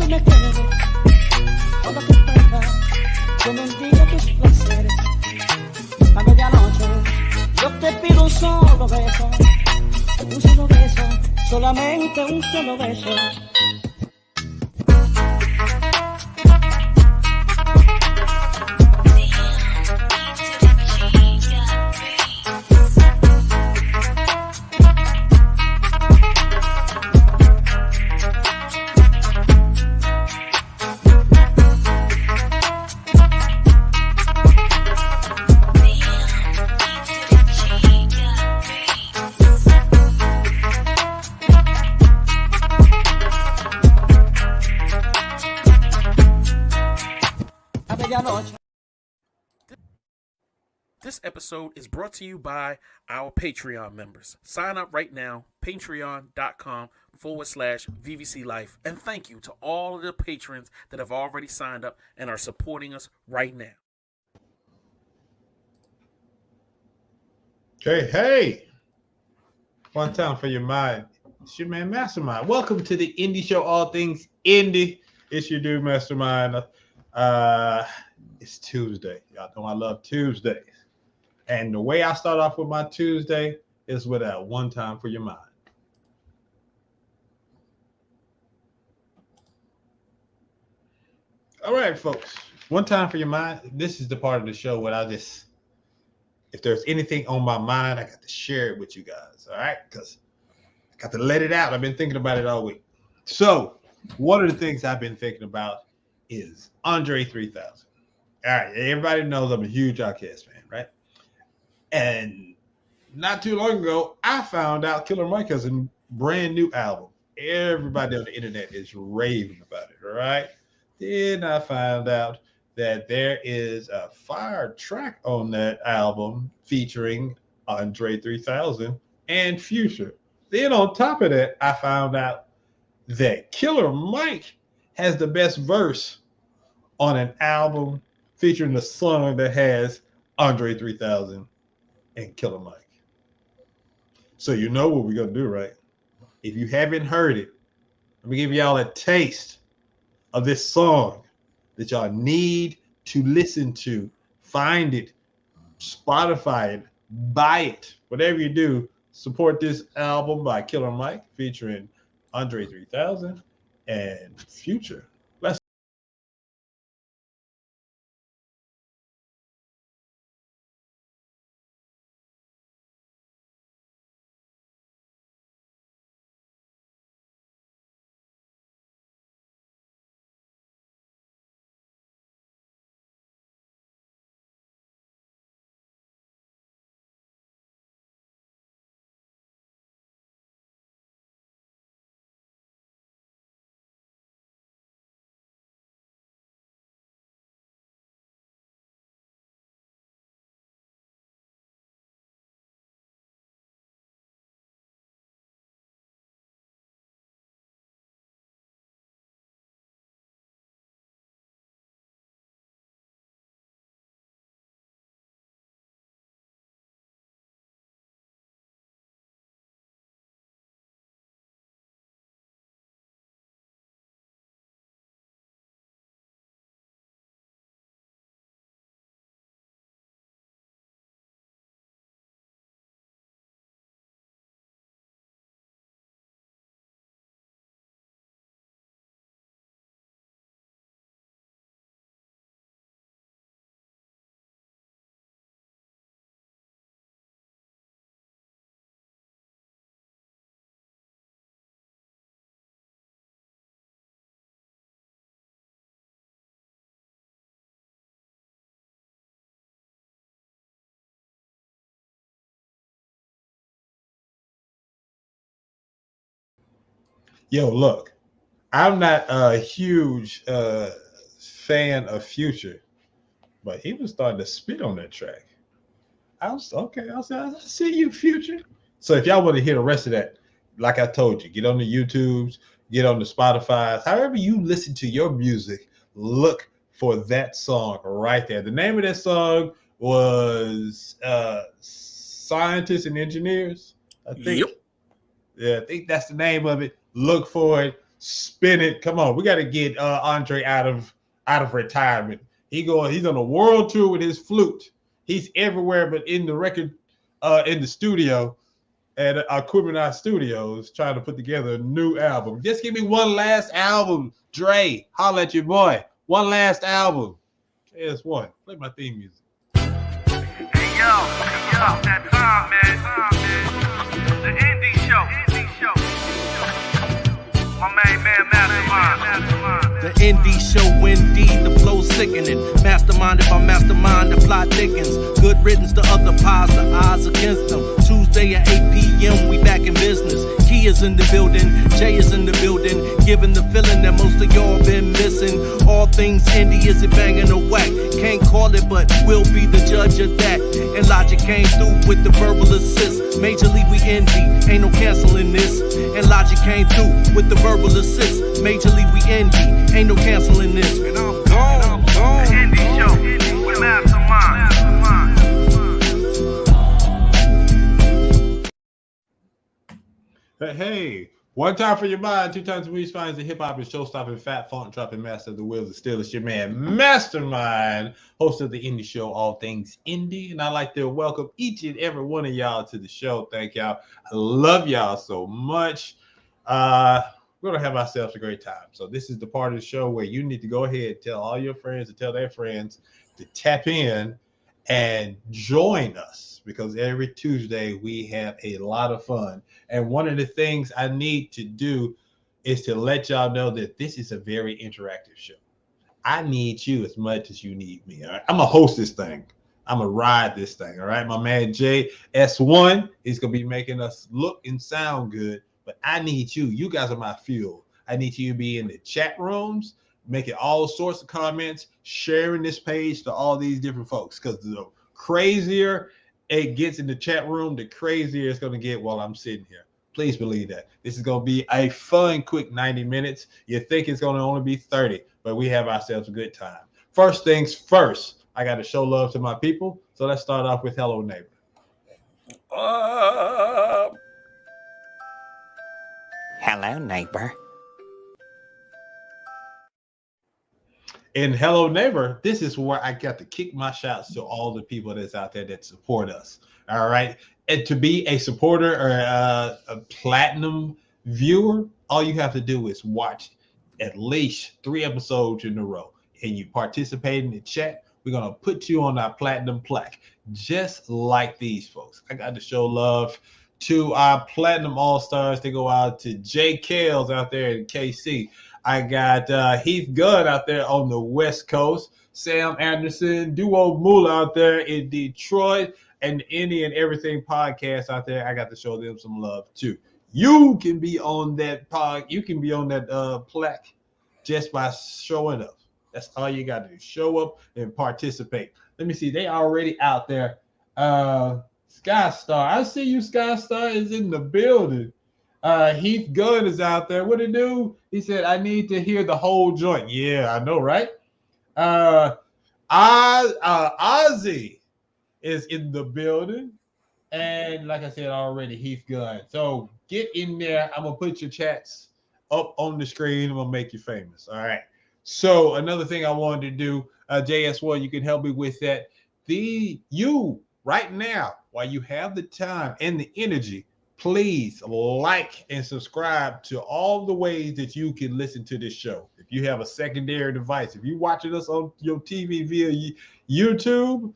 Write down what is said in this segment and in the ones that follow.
me quedo cuando te encuentras con un día tus placeres. A medianoche yo te pido un solo beso, solamente un solo beso. This episode is brought to you by our Patreon members. Sign up right now, patreon.com/VVC Life. And thank you to all of the patrons that have already signed up and are supporting us right now. Hey. One time for your mind. It's your man, Mastermind. Welcome to the Indie Show, all things indie. It's your dude, Mastermind. It's Tuesday. Y'all know I love Tuesdays. And the way I start off with my Tuesday is with a one time for your mind. All right, folks. One time for your mind. This is the part of the show where if there's anything on my mind, I got to share it with you guys. All right? Because I got to let it out. I've been thinking about it all week. So one of the things I've been thinking about is Andre 3000. All right. Everybody knows I'm a huge Outkast fan, right? And not too long ago, I found out Killer Mike has a brand new album. Everybody on the internet is raving about it, all right? Then I found out that there is a fire track on that album featuring Andre 3000 and Future. Then on top of that, I found out that Killer Mike has the best verse on an album featuring the song that has Andre 3000 and Killer Mike. So you know what we're going to do, right? If you haven't heard it, let me give y'all a taste of this song that y'all need to listen to. Find it, Spotify it, buy it. Whatever you do, support this album by Killer Mike featuring Andre 3000 and Future. Yo, look, I'm not a huge fan of Future, but he was starting to spit on that track. I was okay. I see you, Future. So if y'all want to hear the rest of that, like I told you, get on the YouTubes, get on the Spotify's, however you listen to your music, look for that song right there. The name of that song was Scientists and Engineers, I think. Yep. Yeah, I think that's the name of it. Look for it. Spin it. Come on, we got to get Andre out of retirement. He's on a world tour with his flute. He's everywhere, but in the record, in the studio at Aquemini Studios, trying to put together a new album. Just give me one last album, Dre. Holla at your boy. One last album. KS1. Play my theme music. Hey yo, that time, man. The indie show. My main man, Mastermind. The indie show, indeed, the flow sickening. Masterminded by mastermind, the plot thickens. Good riddance to other pies, the odds against them. Tuesday at 8 p.m., we back in business. Key is in the building, Jay is in the building. Giving the feeling that most of y'all been missing. All things indie, is it banging or whack? Can't call it, but we'll be the judge of that. And Logic came through with the verbal assist. Majorly we indie, ain't no canceling this. And Logic came through with the verbal assist. Majorly we indie, ain't no canceling this. And I'm gone. The indie show with Mastermind. Hey, one time for your mind, two times we finds the hip hop and show stopping, fat funk dropping, master of the wheels, and still it's your man, Mastermind, host of the Indie Show, all things indie. And I'd like to welcome each and every one of y'all to the show. Thank y'all. I love y'all so much. We're gonna have ourselves a great time. So this is the part of the show where you need to go ahead and tell all your friends and tell their friends to tap in and join us, because every Tuesday we have a lot of fun. And one of the things I need to do is to let y'all know that this is a very interactive show. I need you as much as you need me. All right? I'm gonna host this thing. I'm gonna ride this thing. All right, my man JS1 is gonna be making us look and sound good, but I need you. You guys are my fuel. I need you to be in the chat rooms, making all sorts of comments, sharing this page to all these different folks, because the crazier it gets in the chat room, the crazier it's going to get while I'm sitting here. Please believe that. This is going to be a fun, quick 90 minutes. You think it's going to only be 30, but we have ourselves a good time. First things first, I got to show love to my people. So let's start off with Hello Neighbor. Hello, neighbor. And Hello Neighbor, this is where I got to kick my shots to all the people that's out there that support us. All right. And to be a supporter or a platinum viewer, all you have to do is watch at least 3 episodes in a row, and you participate in the chat. We're going to put you on our platinum plaque, just like these folks. I got to show love to our platinum all-stars. They go out to Jay Kales out there in KC. I got Heath Gunn out there on the West Coast, Sam Anderson, Duo Mula out there in Detroit, and Any and Everything podcast out there. I got to show them some love too. You can be on that you can be on that plaque just by showing up. That's all you got to do. Show up and participate. Let me see. They already out there. Sky Star. I see you. Sky Star is in the building. Heath Gunn is out there. What did he do? He said, I need to hear the whole joint. Yeah, I know, right? Ozzy is in the building. And like I said already, Heath Gunn. So get in there. I'm going to put your chats up on the screen. I'm going to make you famous. All right. So another thing I wanted to do, JS1, you can help me with that. You right now, while you have the time and the energy, please like and subscribe to all the ways that you can listen to this show. If you have a secondary device, if you're watching us on your TV via YouTube,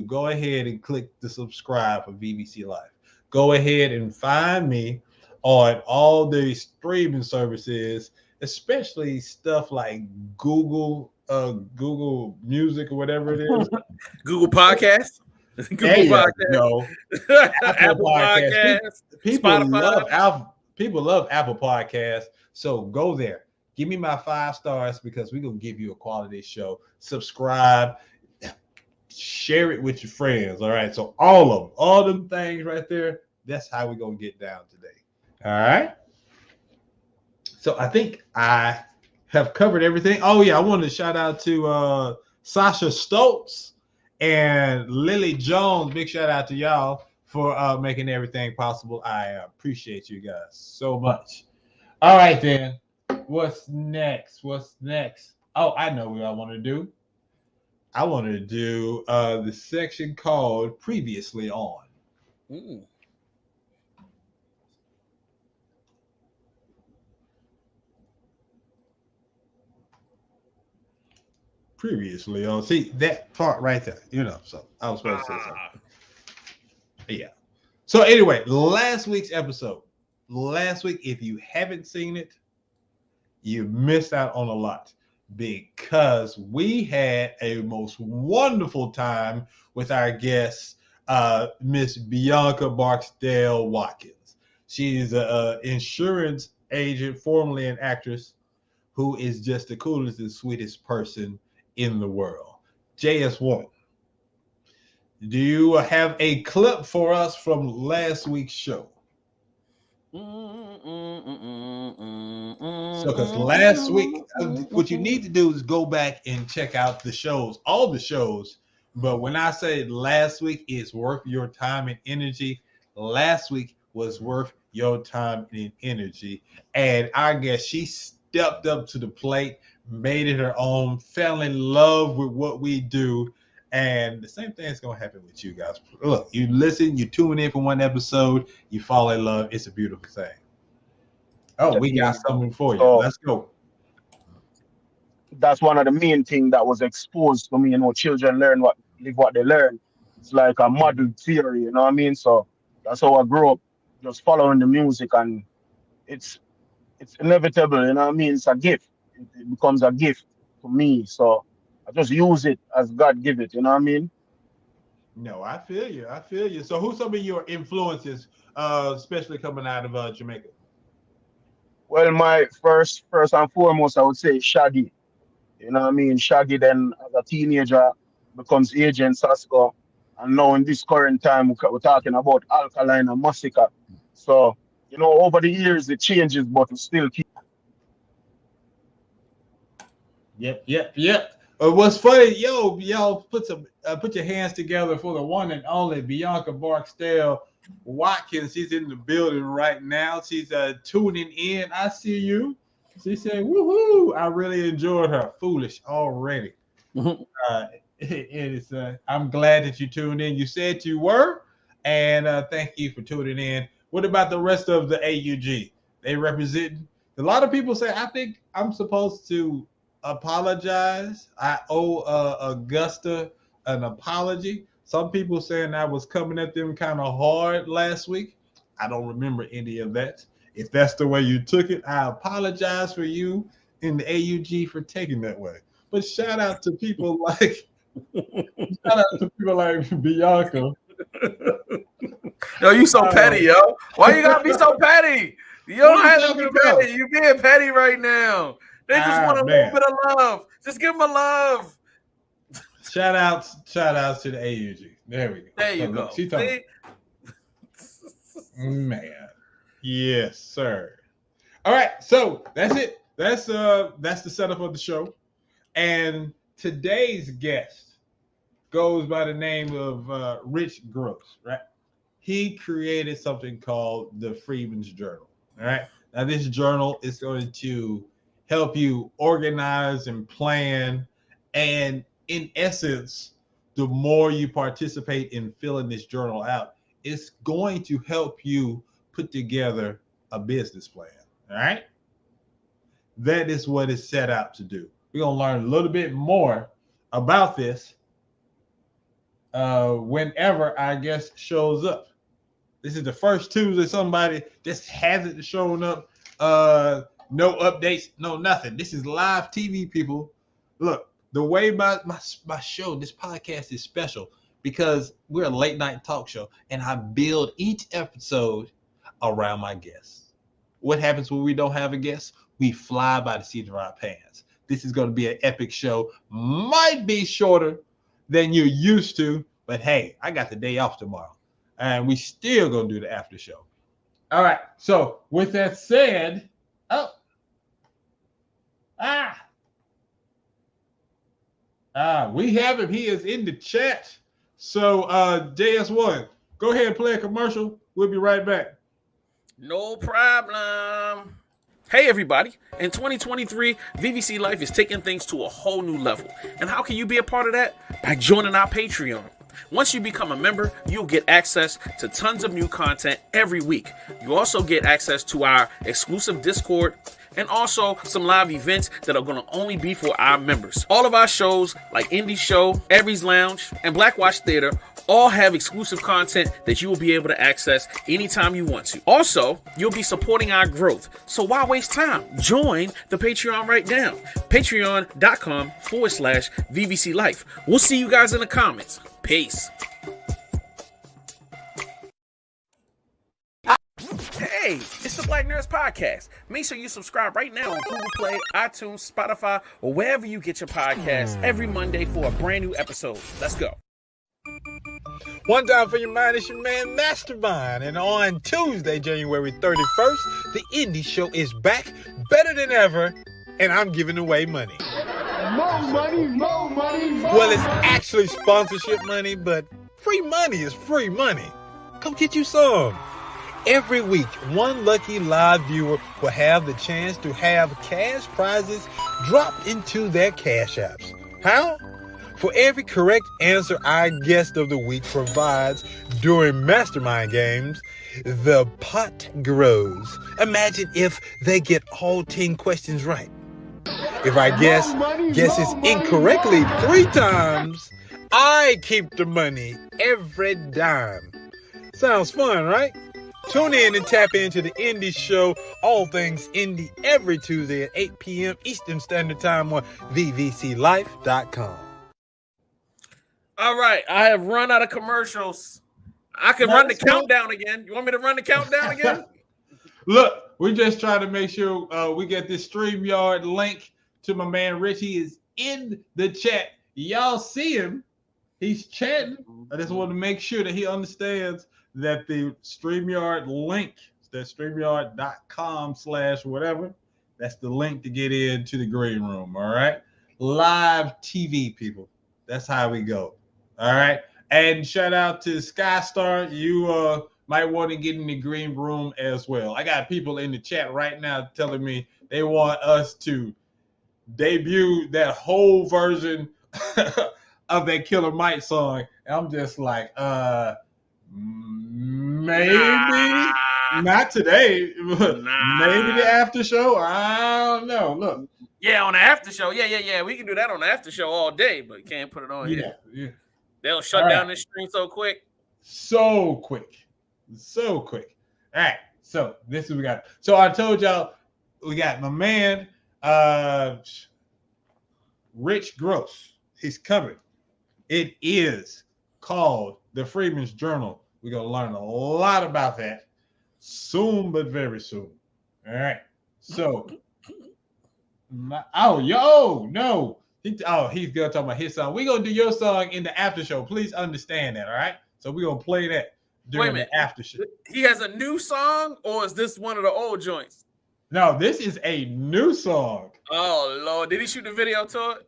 go ahead and click the subscribe for VBC Live. Go ahead and find me on all the streaming services, especially stuff like Google Music or whatever it is. Google Podcasts. Google Podcasts. Apple Podcasts. People love Apple Podcasts. So go there. Give me my 5 stars, because we're going to give you a quality show. Subscribe. Share it with your friends. All right. So all them things right there, that's how we're going to get down today. All right. So I think I have covered everything. Oh, yeah. I wanted to shout out to Sasha Stoltz and Lily Jones. Big shout out to y'all for making everything possible. I appreciate you guys so much. All right, then. What's next? What's next? Oh, I know what I want to do. I want to do the section called Previously On. Ooh. Previously On. See, that part right there, so I was supposed to say something. Yeah. So, anyway, last week's episode. Last week, if you haven't seen it, you missed out on a lot because we had a most wonderful time with our guest, Miss Bianca Barksdale Watkins. She is an insurance agent, formerly an actress, who is just the coolest and sweetest person in the world. JS1, do you have a clip for us from last week's show? So, because last week, what you need to do is go back and check out the shows, all the shows. But when I say last week is worth your time and energy, last week was worth your time and energy. And I guess she stepped up to the plate, made it her own, fell in love with what we do. And the same thing is going to happen with you guys. Look, you listen, you tune in for one episode, you fall in love. It's a beautiful thing. Oh, we got something for you. So Let's go. that's one of the main things that was exposed to me. Children live what they learn. It's like a model theory, you know what I mean? So that's how I grew up, just following the music, and it's inevitable, you know what I mean? It's a gift. It becomes a gift to me. So I just use it as God give it, you know what I mean? No, I feel you. I feel you. So, who's some of your influences, especially coming out of Jamaica? Well, my first and foremost, I would say Shaggy. You know what I mean? Shaggy then as a teenager becomes Agent Sasko. And now in this current time, we're talking about Alkaline and Massacre. So, over the years it changes, but it still keep. Yep. What's funny, y'all put your hands together for the one and only Bianca Barksdale Watkins. She's in the building right now. She's tuning in. I see you. She said, "Woohoo! I really enjoyed her. Foolish already." I'm glad that you tuned in. You said you were, and thank you for tuning in. What about the rest of the AUG? They represent. A lot of people say, I think I'm supposed to apologize. I owe Augusta an apology. Some people saying I was coming at them kind of hard last week. I don't remember any of that. If that's the way you took it, I apologize for you in the AUG for taking that way. But shout out to people like Bianca. Yo, you so petty, yo. Why you gotta be so petty? You don't have to be petty. You being petty right now. They just want a little bit of love. Just give them a love. Shout outs to the AUG. There we go. There you go. She told me. Man. Yes, sir. All right, so that's it. That's the setup of the show. And today's guest goes by the name of Rich Gross, right? He created something called the Freeman's Journal. All right. Now, this journal is going to help you organize and plan. And in essence, the more you participate in filling this journal out, it's going to help you put together a business plan. All right. That is what it's set out to do. We're going to learn a little bit more about this whenever our guest shows up. This is the first Tuesday somebody just hasn't shown up. No updates, no nothing. This is live TV, people. Look, the way my show, this podcast is special because we're a late night talk show and I build each episode around my guests. What happens when we don't have a guest? We fly by the seat of our pants. This is going to be an epic show. Might be shorter than you're used to, but hey, I got the day off tomorrow. And we still gonna do the after show. All right. So with that said, we have him. He is in the chat. So JS1, go ahead and play a commercial. We'll be right back. No problem. Hey everybody, in 2023, VVC Life is taking things to a whole new level. And how can you be a part of that? By joining our Patreon. Once you become a member, you'll get access to tons of new content every week. You also get access to our exclusive Discord and also some live events that are going to only be for our members. All of our shows like Indie Show, Aries Lounge, and Black Watch Theater all have exclusive content that you will be able to access anytime you want to. Also, you'll be supporting our growth. So why waste time? Join the Patreon right now. Patreon.com/VVC Life. We'll see you guys in the comments. Peace. Hey, it's the Black Nerds Podcast. Make sure you subscribe right now on Google Play, iTunes, Spotify, or wherever you get your podcasts every Monday for a brand new episode. Let's go. One time for your mind, it's your man Mastermind. And on Tuesday, January 31st, the Indie Show is back better than ever, and I'm giving away money. More money, more money, more Well, it's actually sponsorship money, but free money is free money. Come get you some. Every week, one lucky live viewer will have the chance to have cash prizes dropped into their cash apps. How? For every correct answer our guest of the week provides during Mastermind games, the pot grows. Imagine if they get all 10 questions right. If our guest guesses incorrectly 3 times, I keep the money every dime. Sounds fun, right? Tune in and tap into the Indie Show, all things indie, every Tuesday at 8 p.m. Eastern Standard Time on vvclife.com. All right, I have run out of commercials. I can run the countdown again. You want me to run the countdown again? Look, we're just trying to make sure we get this StreamYard link to my man Rich. He is in the chat. Y'all see him. He's chatting. I just want to make sure that he understands that the StreamYard link, that's StreamYard.com/whatever, that's the link to get into the green room, all right? Live TV, people. That's how we go, all right? And shout out to Skystar. You might want to get in the green room as well. I got people in the chat right now telling me they want us to debut that whole version of that Killer Mike song. And I'm just like, maybe not today, but maybe the after show. I don't know. Look. Yeah, on the after show. Yeah. We can do that on the after show all day, but you can't put it on here. Yeah. They'll shut down this stream so quick. So quick. All right. So this is what we got. So I told y'all we got my man Rich Gross. He's coming. It is called the Freeman's Journal. We're going to learn a lot about that soon, but very soon. All right. So, he's going to talk about his song. We're going to do your song in the after show. Please understand that, all right? So we're going to play that during the after show. He has a new song, or is this one of the old joints? No, this is a new song. Oh, Lord. Did he shoot the video to it?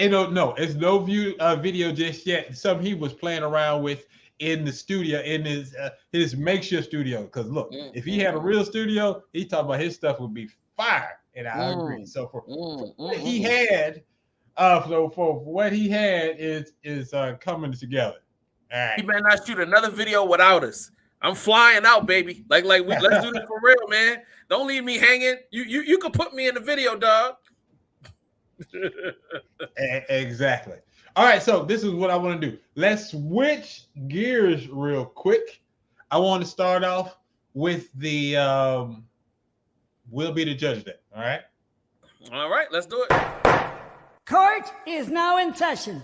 No, it's no video just yet. Something he was playing around with in the studio, in his makeshift studio. Because look, if he had a real studio, he talked about his stuff would be fire, and I agree. So for what he had, for what he had is coming together. All right. He better not shoot another video without us. I'm flying out, baby. Let's do this for real, man. Don't leave me hanging. You can put me in the video, dog. Exactly. All right, so this is what I want to do. Let's switch gears real quick. I want to start off with the we'll be the judge day. All right, let's do it. Court is now in session.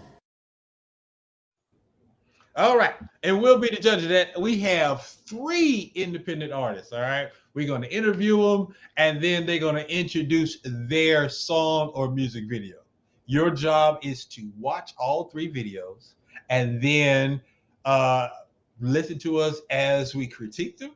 All right, and we'll be the judge of that. We have 3 independent artists. All right, we're going to interview them, and then they're going to introduce their song or music video. Your job is to watch all 3 videos and then listen to us as we critique them,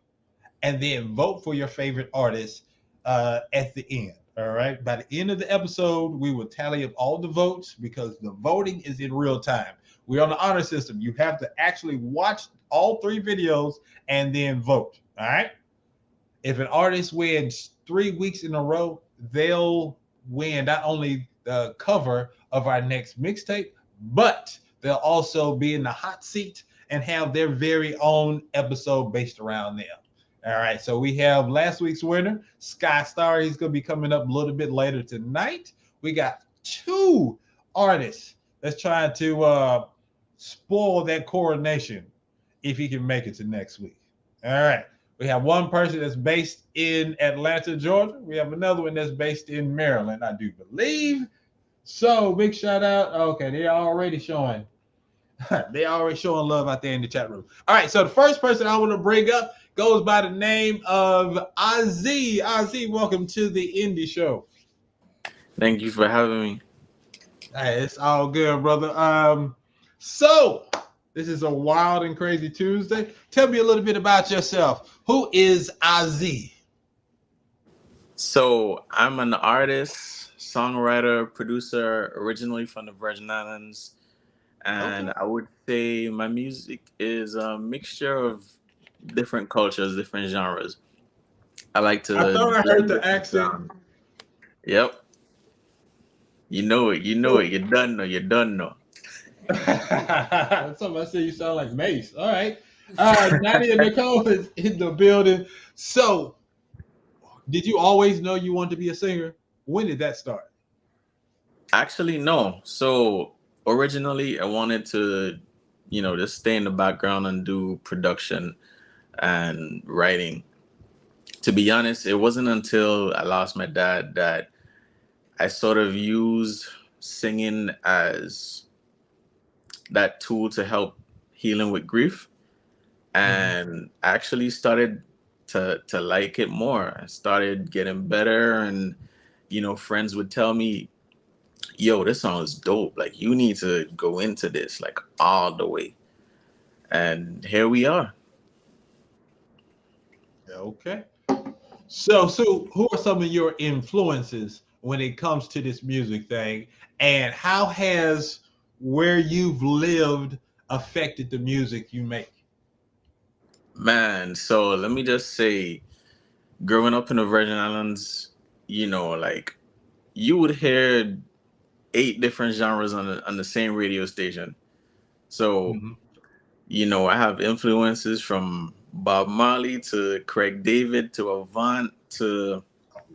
and then vote for your favorite artist at the end. All right. By the end of the episode, we will tally up all the votes because the voting is in real time. We're on the honor system. You have to actually watch all 3 videos and then vote. All right. If an artist wins 3 weeks in a row, they'll win not only the cover of our next mixtape, but they'll also be in the hot seat and have their very own episode based around them. All right, so we have last week's winner, Sky Star. He's going to be coming up a little bit later tonight. We got two artists that's trying to spoil that coronation if he can make it to next week. All right. We have one person that's based in Atlanta, Georgia. We have another one that's based in Maryland, I do believe. So big shout out. Okay, they're already showing love out there in the chat room. All right, so the first person I want to bring up goes by the name of Ozzy. Ozzy, welcome to the Indie Show. Thank you for having me. Hey, it's all good, brother. So this is a wild and crazy Tuesday. Tell me a little bit about yourself. Who is Ozzy? So I'm an artist, songwriter, producer, originally from the Virgin Islands. And I would say my music is a mixture of different cultures, different genres. I like to. I thought I heard the accent. Yep. You know it. You know it. You done know. You done know. Somebody said you sound like Mace. All right. Nadia Nicole is in the building. So, did you always know you wanted to be a singer? When did that start? Actually, no. So, originally, I wanted to, just stay in the background and do production and writing. To be honest, it wasn't until I lost my dad that I sort of used singing as that tool to help healing with grief. And I actually started to like it more. I started getting better, and friends would tell me, yo, this song is dope. Like, you need to go into this like all the way. And here we are. Okay. So who are some of your influences when it comes to this music thing? And how has where you've lived affected the music you make? Man, so let me just say, growing up in the Virgin Islands, like, you would hear 8 different genres on the same radio station. So, I have influences from Bob Marley to Craig David to Avant to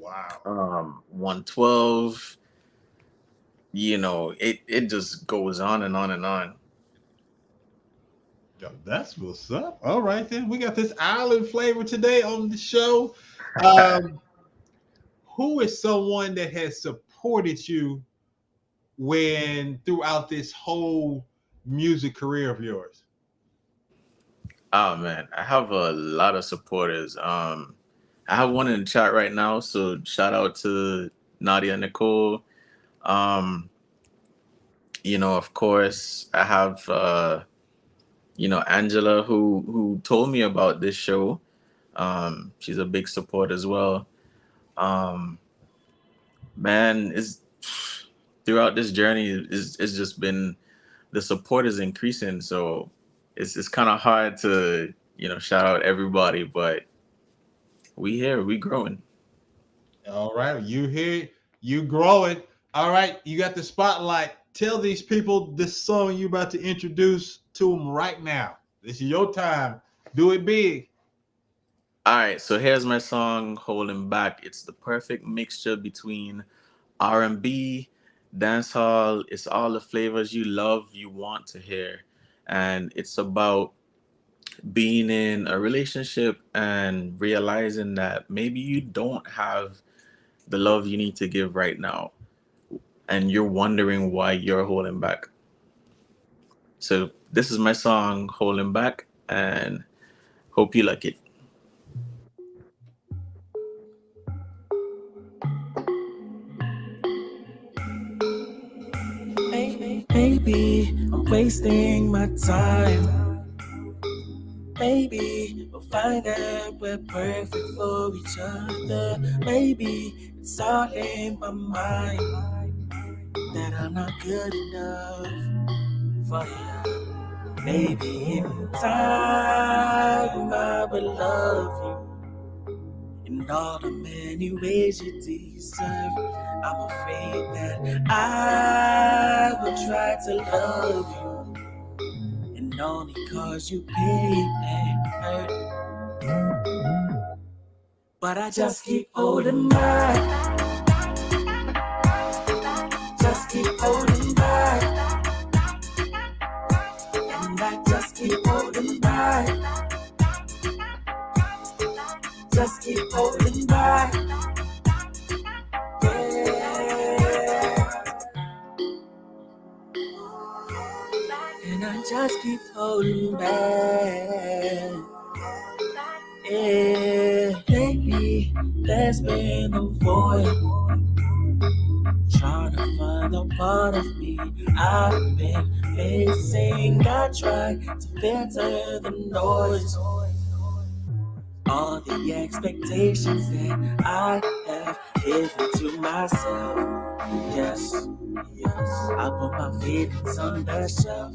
112. It just goes on and on and on. Yo, that's what's up. All right, then. We got this island flavor today on the show. Who is someone that has supported you throughout this whole music career of yours? Oh, man, I have a lot of supporters. I have one in the chat right now, so shout out to Nadia Nicole. Of course, I have Angela, who told me about this show. She's a big support as well. Man, throughout this journey, it's just been, the support is increasing. So it's kind of hard to shout out everybody, but we growing. All right, you here, you growing. All right, you got the spotlight. Tell these people this song you about to introduce to them right now. This is your time. Do it big. All right, so here's my song, Holding Back. It's the perfect mixture between R&B, dancehall. It's all the flavors you love, you want to hear. And it's about being in a relationship and realizing that maybe you don't have the love you need to give right now. And you're wondering why you're holding back. So this is my song, Holding Back, and hope you like it. Maybe I'm wasting my time. Maybe we'll find that we're perfect for each other. Maybe it's all in my mind that I'm not good enough for you. Maybe in time I will love you. in all the many ways you deserve. I'm afraid that I will try to love you and only cause you pain and hurt. But I just keep holding back. Just keep holding back. And I just keep holding back. Just keep holding back. Yeah. And I just keep holding back. Yeah. Lately, there's been a void. Trying to find the part of me I've been missing. I try to filter the noise. All the expectations that I have given to myself. Yes, I put my feelings on the shelf,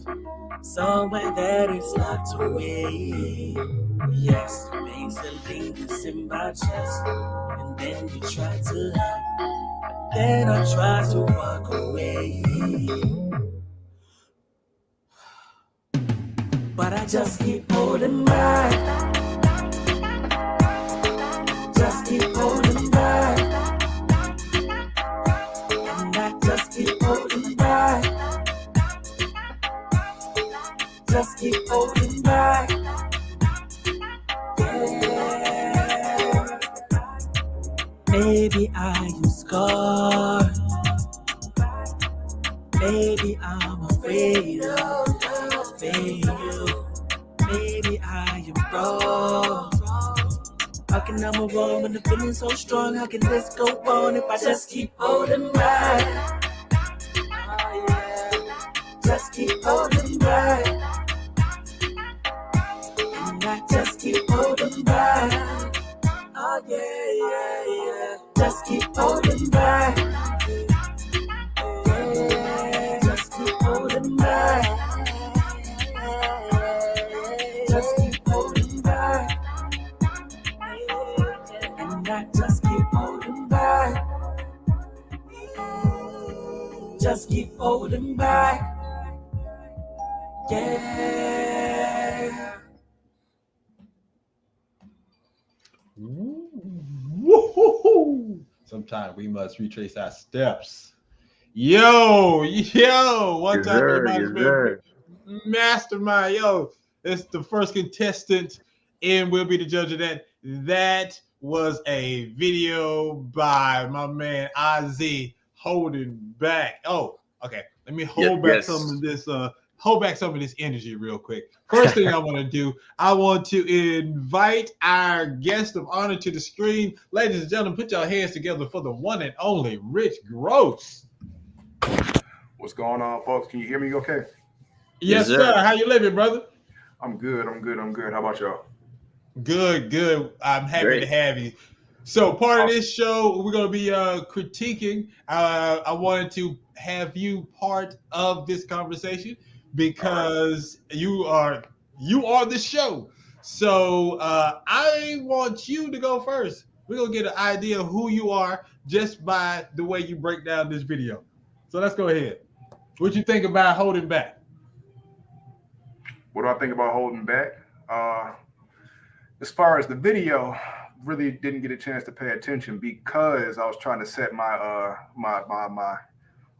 somewhere that is locked away. Yes, pain still lingers in my chest, and then you try to help, but then I try to walk away. But I just keep holding back. Just keep holding back. And I just keep holding back. Just keep holding back. Yeah. Maybe I am scarred. Maybe I'm afraid of loving you. Maybe I am wrong. How can I move on when the feeling's so strong? How can this go on if I just keep holding back? Oh, yeah. Just keep holding back. And I just keep holding back. Oh yeah, yeah, yeah. Just keep holding back. Yeah. Just keep holding back. Just keep holding back. And I just keep holding back. Just keep holding back. Yeah. Woo-hoo-hoo. Sometimes we must retrace our steps. Yo, one Yes, time for sir. your Yes, mind, sir. mastermind. Yo, it's the first contestant, and we'll be the judge of that. That was a video by my man Iz holding back. Oh, okay. Let me hold back Yes. some of this. Hold back some of this energy real quick. First thing I want to do, I want to invite our guest of honor to the screen. Ladies and gentlemen, put your hands together for the one and only Rich Gross. What's going on, folks? Can you hear me okay? Yes, Yes, sir. sir. How you living, brother? I'm good. How about y'all? Good. I'm happy Great. to have you. So part of this show, we're going to be critiquing. I wanted to have you part of this conversation because you are the show. So I want you to go first. We're going to get an idea of who you are just by the way you break down this video. So let's go ahead. What you think about holding back? What do I think about holding back? As far as the video, really didn't get a chance to pay attention because I was trying to set my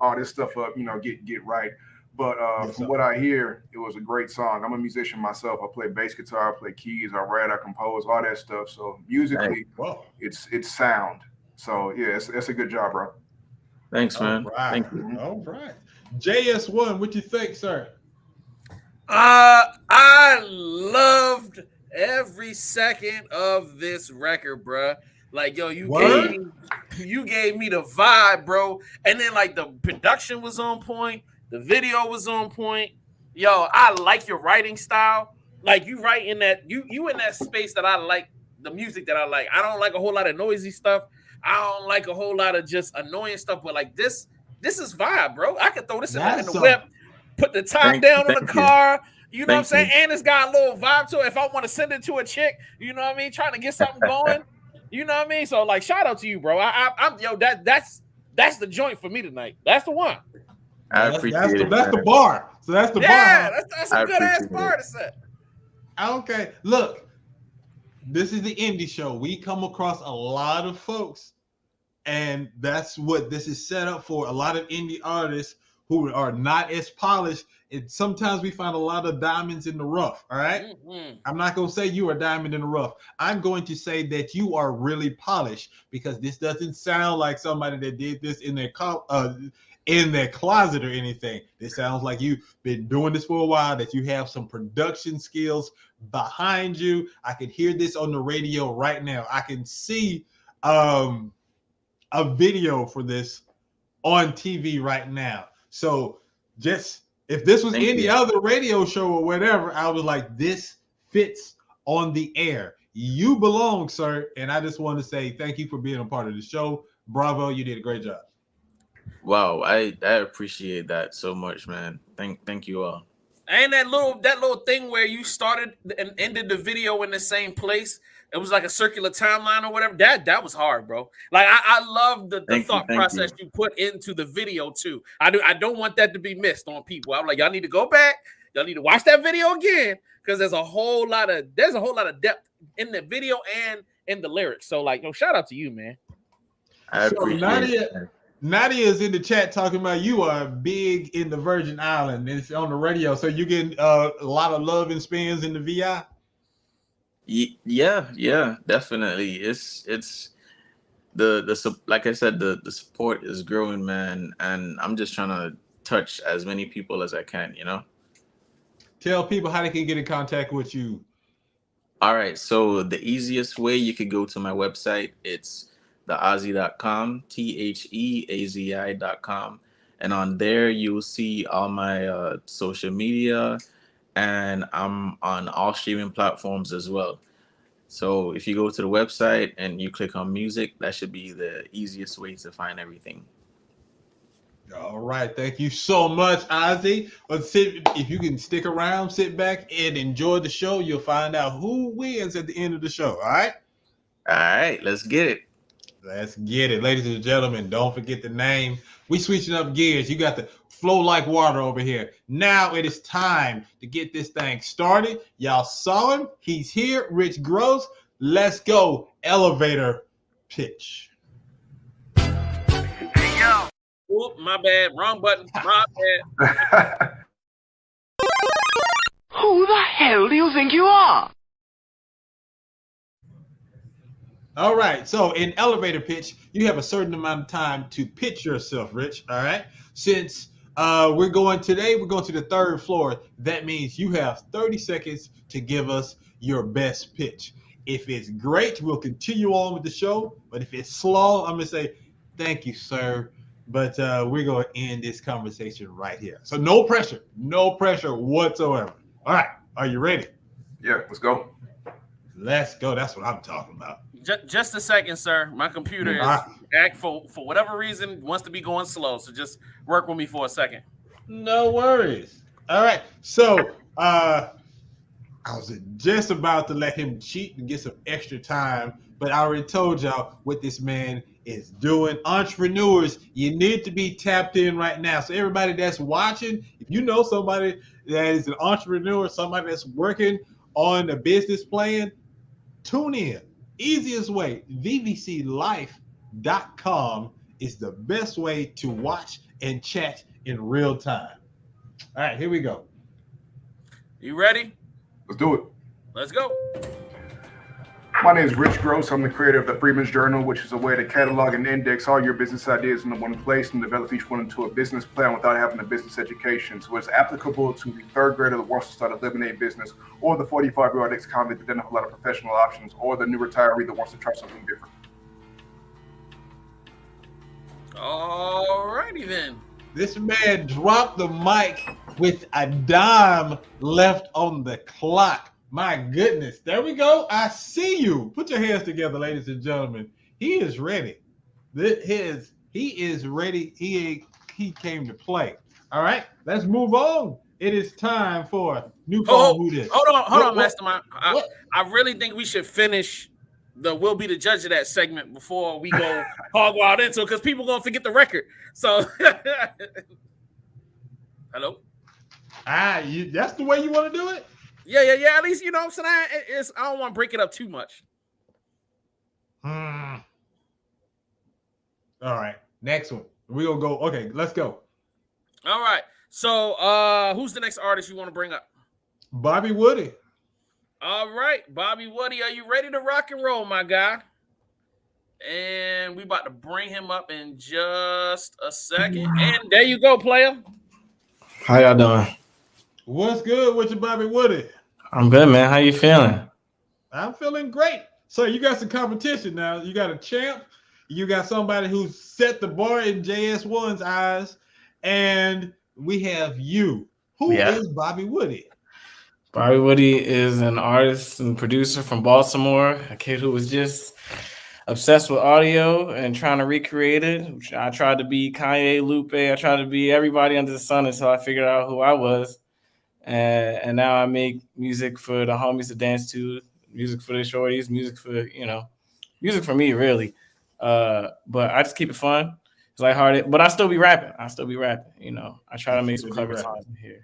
all this stuff up, get right. But from what I hear, it was a great song. I'm a musician myself. I play bass guitar, I play keys, I write, I compose, all that stuff. So musically, it's sound. So yeah, it's a good job, bro. Thanks, man. All right. Thank you. All right. JS1, what you think, sir? I loved every second of this record, bruh. Like, yo, you gave me the vibe, bro. And then like the production was on point, the video was on point. Yo, I like your writing style. Like you write in that you in that space that I like, the music that I like. I don't like a whole lot of noisy stuff. I don't like a whole lot of just annoying stuff, but like this is vibe, bro. I could throw this in the whip, put the top down on the car. You know what I'm saying? And it's got a little vibe to it. If I want to send it to a chick, you know what I mean? Trying to get something going. You know what I mean? So like, shout out to you, bro. I'm yo, that's the joint for me tonight. That's the one. I appreciate it. That's the bar. So that's the bar. Yeah, that's a good ass bar to set. Okay, look, this is the indie show. We come across a lot of folks, and that's what this is set up for. A lot of indie artists who are not as polished, and sometimes we find a lot of diamonds in the rough. All right? Mm-hmm. I'm not going to say you are a diamond in the rough. I'm going to say that you are really polished, because this doesn't sound like somebody that did this in their closet or anything. This sounds like you've been doing this for a while, that you have some production skills behind you. I can hear this on the radio right now. I can see a video for this on TV right now. So just if this was any other radio show or whatever, I was like, this fits on the air. You belong, sir. And I just want to say thank you for being a part of the show. Bravo, you did a great job. Wow, I appreciate that so much, man. Thank you all. And that little thing where you started and ended the video in the same place. It was like a circular timeline or whatever. That was hard, bro. Like I love the thought process you put into the video too. I don't want that to be missed on people. I'm like, y'all need to go back. Y'all need to watch that video again, because there's a whole lot of depth in the video and in the lyrics. So like, yo, shout out to you, man. I appreciate it. Nadia is in the chat talking about you are big in the Virgin Island. It's on the radio, so you getting a lot of love and spins in the VI. Yeah, definitely. It's the like I said, the support is growing, man, and I'm just trying to touch as many people as I can. You know. Tell people how they can get in contact with you. All right, so the easiest way, you could go to my website. It's theazi.com, theazi.com, and on there you'll see all my social media, and I'm on all streaming platforms as well. So if you go to the website and you click on music, that should be the easiest way to find everything. All right, thank you so much, Ozzy. If you can stick around, sit back and enjoy the show, you'll find out who wins at the end of the show. All right? All right, let's get it. Let's get it. Ladies and gentlemen, don't forget the name. We switching up gears. You got the flow like water over here. Now it is time to get this thing started. Y'all saw him. He's here. Rich Gross. Let's go. Elevator pitch. Hey, yo. Oop, my bad. Wrong button. My bad. Who the hell do you think you are? All right, so in elevator pitch, you have a certain amount of time to pitch yourself, Rich. All right, since we're going to the third floor, that means you have 30 seconds to give us your best pitch. If it's great, we'll continue on with the show. But if it's slow, I'm gonna say thank you, sir. But we're gonna end this conversation right here. So no pressure whatsoever. All right, are you ready? Yeah, let's go. Let's go. That's what I'm talking about. Just a second, sir. My computer is for whatever reason wants to be going slow. So just work with me for a second. No worries. All right. So I was just about to let him cheat and get some extra time, but I already told y'all what this man is doing. Entrepreneurs, you need to be tapped in right now. So everybody that's watching, if you know somebody that is an entrepreneur, somebody that's working on a business plan, tune in. Easiest way, vvclife.com is the best way to watch and chat in real time. All right, here we go. You ready? Let's do it. Let's go. My name is Rich Gross. I'm the creator of the Freeman's Journal, which is a way to catalog and index all your business ideas into one place and develop each one into a business plan without having a business education. So it's applicable to the third grader that wants to start a lemonade business, or the 45-year-old ex-convict that doesn't have a lot of professional options, or the new retiree that wants to try something different. All righty then. This man dropped the mic with a dime left on the clock. My goodness. There we go. I see you. Put your hands together, ladies and gentlemen. He is ready. He is ready. He came to play. All right. Let's move on. It is time for new phone. Who this? Hold on, Mastermind. I really think we should finish we'll be the judge of that segment before we go hog wild into it because people gonna forget the record. So, hello. That's the way you want to do it? Yeah. At least you know what I'm saying. I don't want to break it up too much. All right, next one. We're gonna go. Okay, let's go. All right. So, who's the next artist you want to bring up? Bobby Woody. All right, Bobby Woody, are you ready to rock and roll, my guy? And we about to bring him up in just a second. And there you go, player. How y'all doing? What's good with you, Bobby Woody? I'm good, man. How you feeling? I'm feeling great. So you got some competition now. You got a champ. You got somebody who's set the bar in JS1's eyes. And we have you. Who is Bobby Woody? Bobby Woody is an artist and producer from Baltimore, a kid who was just obsessed with audio and trying to recreate it. I tried to be Kanye, Lupe. I tried to be everybody under the sun until I figured out who I was. And now I make music for the homies to dance to, music for the shorties, music for me, really. But I just keep it fun. It's lighthearted, but I still be rapping. I try to make some clever songs in here,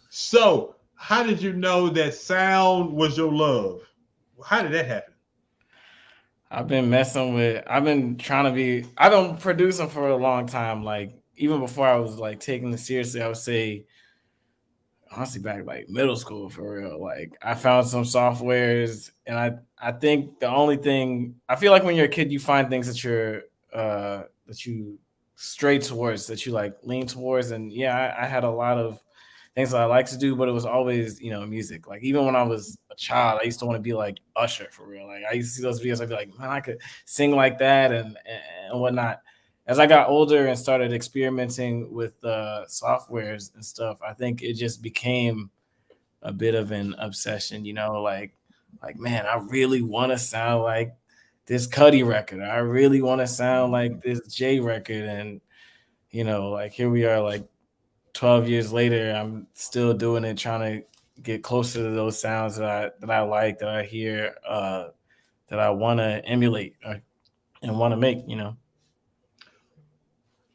So how did you know that sound was your love? How did that happen? I've been producing for a long time. Like even before I was like taking it seriously, I would say honestly back like middle school for real. Like I found some softwares and I think the only thing I feel like when you're a kid, you find things that you stray towards, that you like lean towards. And I had a lot of things that I like to do, but it was always, music. Like even when I was a child, I used to want to be like Usher for real. Like I used to see those videos, I'd be like, man, I could sing like that and whatnot. As I got older and started experimenting with softwares and stuff, I think it just became a bit of an obsession, like man, I really want to sound like this Cudi record. I really want to sound like this J record. And, like here we are like 12 years later, I'm still doing it, trying to get closer to those sounds that I like, that I hear, that I want to emulate and want to make,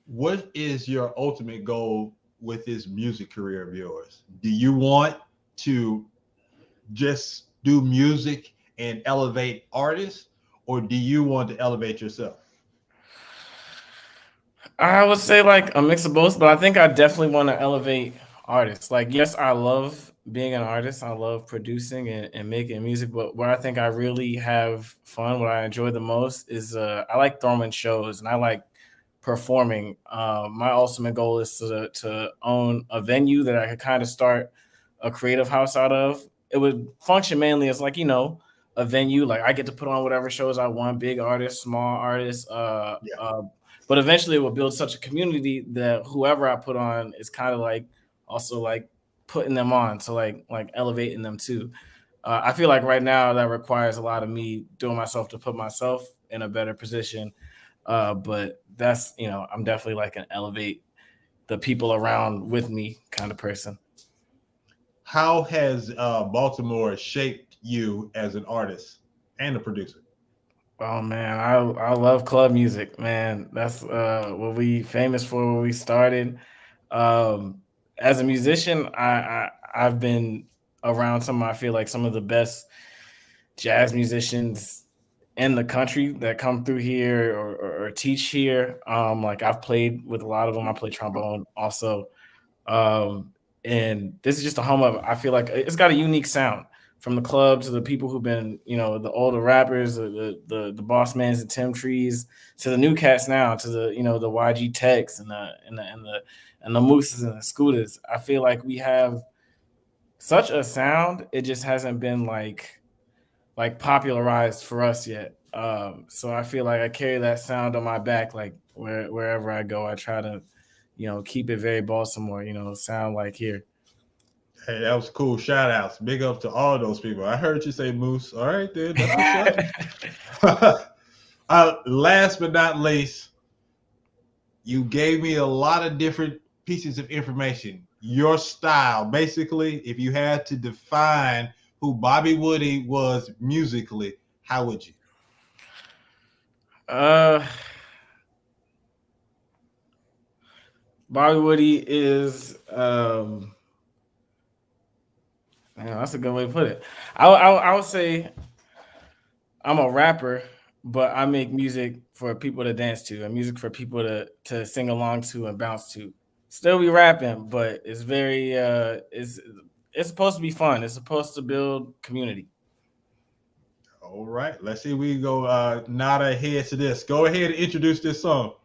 What is your ultimate goal with this music career of yours? Do you want to just do music and elevate artists, or do you want to elevate yourself? I would say like a mix of both, but I think I definitely want to elevate artists. Like, yes, I love being an artist. I love producing and making music, but where I think I really have fun, what I enjoy the most is I like throwing shows and I like performing. My ultimate goal is to own a venue that I could kind of start a creative house out of. It would function mainly as like, a venue. Like I get to put on whatever shows I want, big artists, small artists, but eventually it will build such a community that whoever I put on is kind of like also like putting them on. So like elevating them too. I feel like right now that requires a lot of me doing myself to put myself in a better position. But that's, I'm definitely like an elevate the people around with me kind of person. How has Baltimore shaped you as an artist and a producer? Oh man, I love club music, man. That's what we famous for when we started. As a musician, I've been around I feel like some of the best jazz musicians in the country that come through here or teach here. Like I've played with a lot of them. I play trombone also. And this is just a home of, I feel like it's got a unique sound. From the club to the people who've been, the older rappers, the Boss Mans and Tim Trees, to the new cats now, to the the YG Techs and the Mooses and the Scooters. I feel like we have such a sound. It just hasn't been like popularized for us yet. So I feel like I carry that sound on my back. Like wherever I go, I try to keep it very Baltimore. Sound like here. Hey, that was cool. Shout outs. Big up to all those people. I heard you say Moose. All right, then. That's what's up. Last but not least, you gave me a lot of different pieces of information. Your style, basically, if you had to define who Bobby Woody was musically, how would you? Bobby Woody is that's a good way to put it. I would say I'm a rapper, but I make music for people to dance to, and music for people to sing along to and bounce to. Still be rapping, but it's very it's supposed to be fun. It's supposed to build community. All right, let's see. We go nod our heads to this. Go ahead and introduce this song.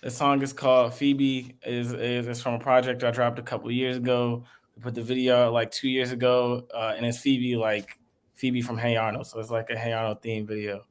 The song is called Phoebe. Is from a project I dropped a couple of years ago. We put the video out like 2 years ago, and it's Phoebe, like Phoebe from Hey Arnold. So it's like a Hey Arnold theme video.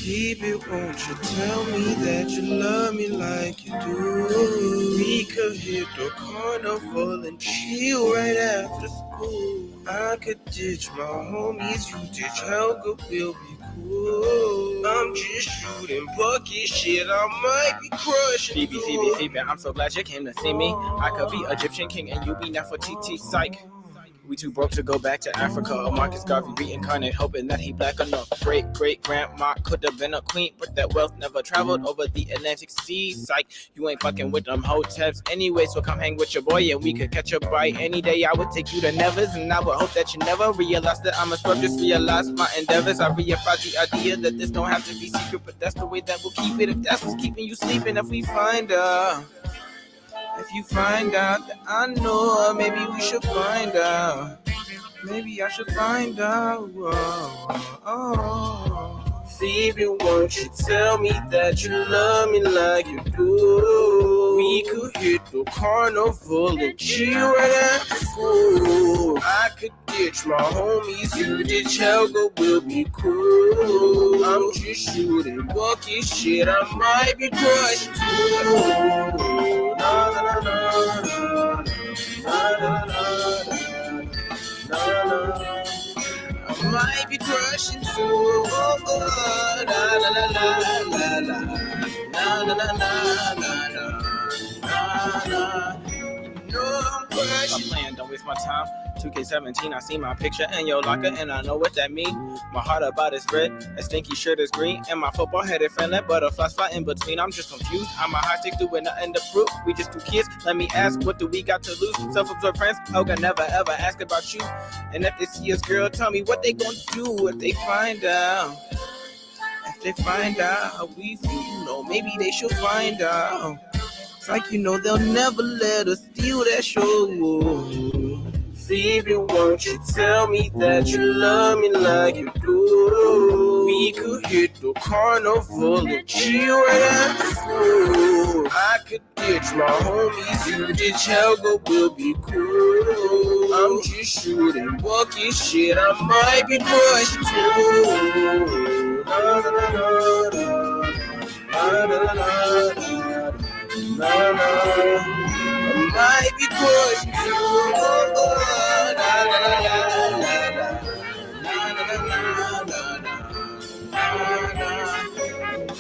Baby, won't you tell me that you love me like you do? We could hit the carnival and chill right after school. I could ditch my homies, you ditch Helga, we'll be cool. I'm just shooting bucket shit, I might be crushing. Phoebe, I'm so glad you came to see me. I could be Egyptian king and you be Nefertiti, psych. We too broke to go back to Africa. Or Marcus Garvey reincarnate, hoping that he black enough. Great-great-grandma could have been a queen, but that wealth never traveled over the Atlantic Sea. Psych, you ain't fucking with them hoteps anyway, so come hang with your boy and we could catch a bite any day. I would take you to Nevers, and I would hope that you never realize that I'm a scrub. Just realize my endeavors. I reify the idea that this don't have to be secret, but that's the way that we'll keep it. If that's what's keeping you sleeping, if we find out. If you find out that I know, maybe we should find out. Maybe I should find out. Phoebe, won't you tell me that you love me like you do? We could hit the carnival and chill right after school. I could ditch my homies, you ditch Helga, we'll be cool. I'm just shooting bucket shit, I might be crushing too. Na na na na na na na na. I might be crushing too. Oh, oh, la la la la la la la la la la la. You know I'm crushing. I'm playing, don't waste my time. 2K17, I see my picture in your locker, and I know what that mean. My heart about is red, a stinky shirt is green, and my football headed friend let butterflies fly in between. I'm just confused. I'm a high stick doing nothing to prove. We just two kids. Let me ask, what do we got to lose? Self-absorbed friends, Hoga never ever ask about you. And if they see us, girl, tell me what they gonna do if they find out. If they find out how we feel, you know, maybe they should find out. It's like, you know, they'll never let us steal that show. Phoebe, won't you tell me that you love me like you do? We could hit the carnival and chill right after school. I could ditch my homies, you ditch Helga, we'll be cool. I'm just shooting bucket shit, I might be crushing too. Na na na na na na na na. I might be crushing too. La la la la la.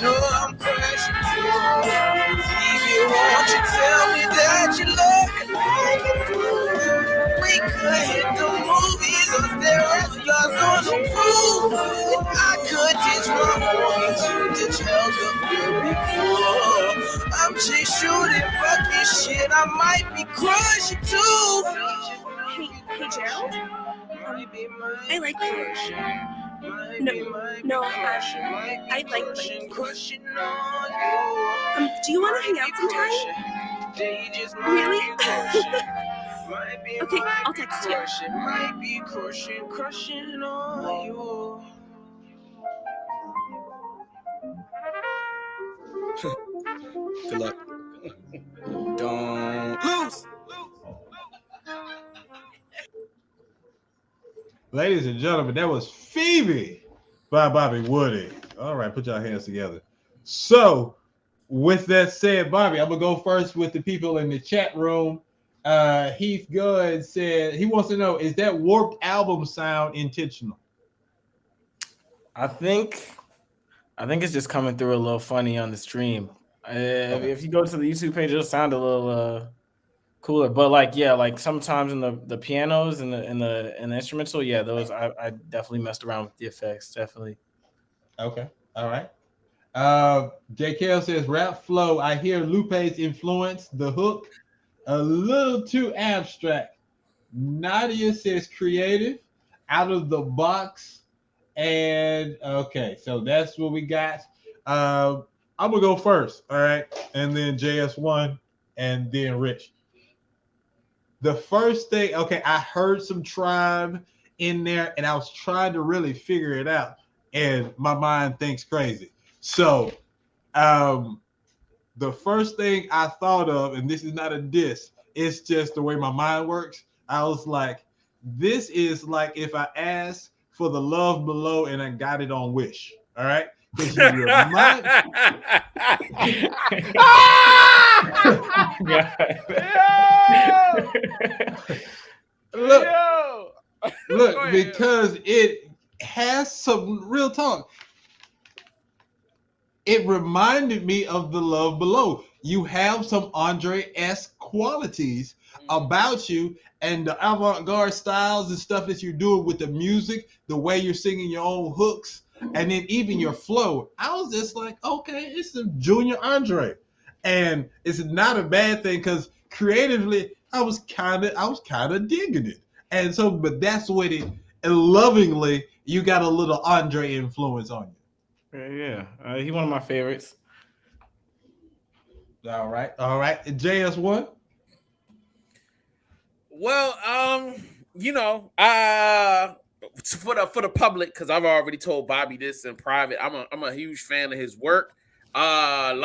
No, I'm crashing too. Phoebe, won't you tell me that you love me like you do? We could hit the movies or stare at stars on the roof. And I could ditch my homies, you ditch Helga, we'll be cool. I'm just shooting bucket shit, I might be crushing too. Hey Gerald, I like you. No, I like you. Do you want to hang out sometime? Really? Okay, I'll text you. Might be crushing on you. Good luck. Don't lose. Ladies and gentlemen, that was Phoebe by Bobby Woody. All right, put your hands together. So, with that said, Bobby, I'm going to go first with the people in the chat room. Heath Good said he wants to know, is that warped album sound intentional? I think it's just coming through a little funny on the stream. If you go to the YouTube page, it'll sound a little cooler. But like sometimes in the pianos and the instrumental, those I definitely messed around with the effects, definitely. Okay, all right. JKL says rap flow. I hear Lupe's influence. The hook a little too abstract. Nadia says creative, out of the box, and okay, so that's what we got. I'm gonna go first, all right, and then JS1, and then Rich. The first thing, okay, I heard some Tribe in there, and I was trying to really figure it out, and my mind thinks crazy. So, the first thing I thought of, and this is not a diss, it's just the way my mind works. I was like, this is like if I asked for the love below and I got it on Wish. All right. Because you remind look, because it has some real talk. It reminded me of the Love Below. You have some Andre-esque qualities about you, and the avant-garde styles and stuff that you're doing with the music, the way you're singing your own hooks, and then even your flow. I was just like, okay, it's a Junior Andre, and it's not a bad thing because creatively, I was kind of digging it, and so, but that's what it. And lovingly, you got a little Andre influence on you. Yeah, he's one of my favorites. All right. JS1. Well, for the public, because I've already told Bobby this in private. I'm a huge fan of his work. When I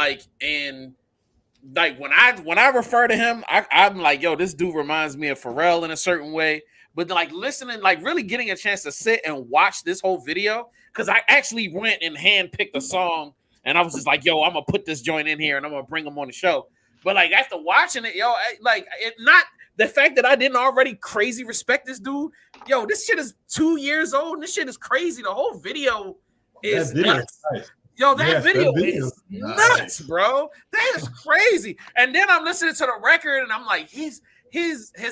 refer to him, I'm like, yo, this dude reminds me of Pharrell in a certain way. But like listening, like really getting a chance to sit and watch this whole video, because I actually went and handpicked a song, and I was just like, yo, I'm gonna put this joint in here and I'm gonna bring him on the show. But like after watching it, not the fact that I didn't already crazy respect this dude. Yo, this shit is 2 years old, and this shit is crazy. The whole video is nuts. Nice. Yo, that video is nuts, bro. That is crazy. And then I'm listening to the record, and I'm like, his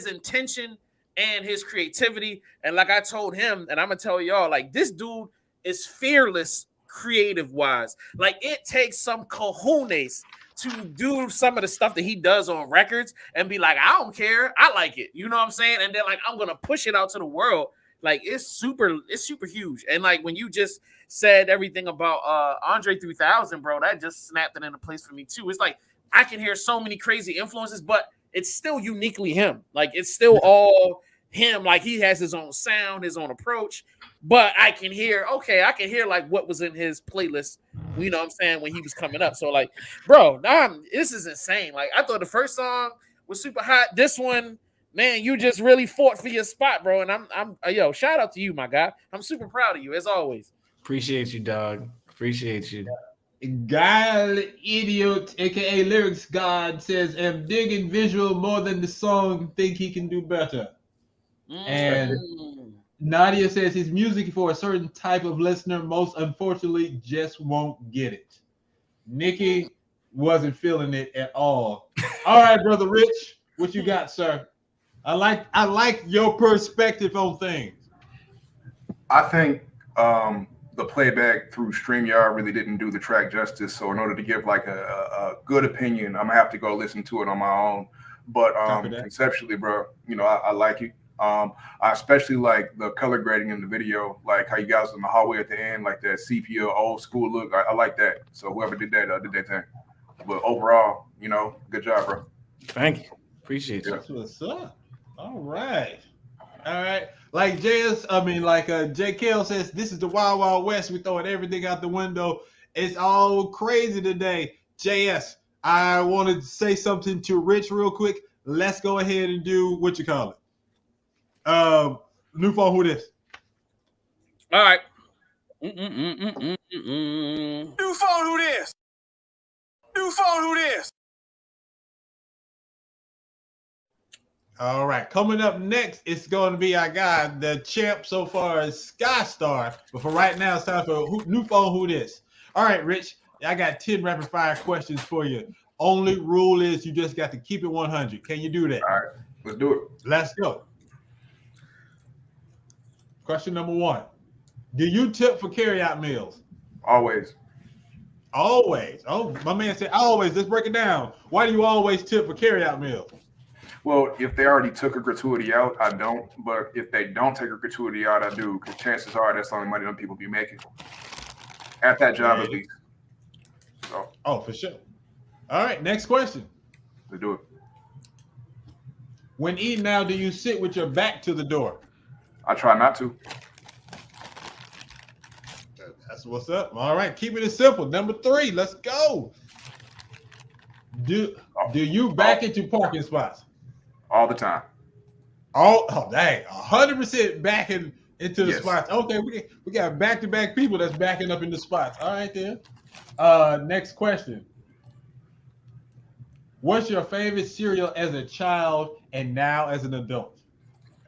intention and his creativity. And like I told him, and I'm gonna tell y'all, like this dude is fearless creative wise. Like it takes some cojones to do some of the stuff that he does on records and be like, I don't care, I like it. You know what I'm saying? And then like I'm gonna push it out to the world. Like it's super huge. And like when you just said everything about Andre 3000, bro, that just snapped it into place for me too. It's like I can hear so many crazy influences, but it's still uniquely him. Like it's still all him. Like he has his own sound, his own approach. But I can hear like what was in his playlist, you know what I'm saying, when he was coming up. So like, bro, this is insane. Like I thought the first song was super hot. This one, man, you just really fought for your spot, bro. And I'm yo, shout out to you, my guy. I'm super proud of you as always. Appreciate you, dog. Appreciate you. Guile Idiot, aka Lyrics God, says, I'm digging visual more than the song, think he can do better. And Nadia says his music for a certain type of listener, most unfortunately, just won't get it. Nikki wasn't feeling it at all. All right, brother Rich, what you got, sir? I like your perspective on things. I think the playback through StreamYard really didn't do the track justice. So in order to give like a good opinion, I'm gonna have to go listen to it on my own. But conceptually, bro, I like it. I especially like the color grading in the video, like how you guys in the hallway at the end, like that sepia old school look. I like that. So whoever did that did that thing. But overall, good job, bro. Thank you. Appreciate you. That's what's up. All right. Like JKL says, this is the Wild Wild West. We're throwing everything out the window. It's all crazy today. JS, I wanted to say something to Rich real quick. Let's go ahead and do what you call it. New phone, who this? All right. New phone, who this? New phone, who this? All right, coming up next, it's going to be our guy, the champ so far is Sky Star. But for right now, it's time for new phone, who this? All right, Rich, I got 10 rapid fire questions for you. Only rule is you just got to keep it 100. Can you do that? All right, let's do it. Let's go. Question number 1. Do you tip for carryout meals? Always. Always. Oh, my man said always. Let's break it down. Why do you always tip for carryout meals? Well, if they already took a gratuity out, I don't. But if they don't take a gratuity out, I do. Because chances are that's the only money them people be making at that job, at least. So. Oh, for sure. All right, next question. Let's do it. When eating out, do you sit with your back to the door? I try not to. That's what's up. All right, keeping it simple. Number 3, let's go. Do you back into parking spots? All the time. Oh dang, 100% backing into the spots. Okay, we got back-to-back people that's backing up in the spots. All right, then. Next question. What's your favorite cereal as a child and now as an adult?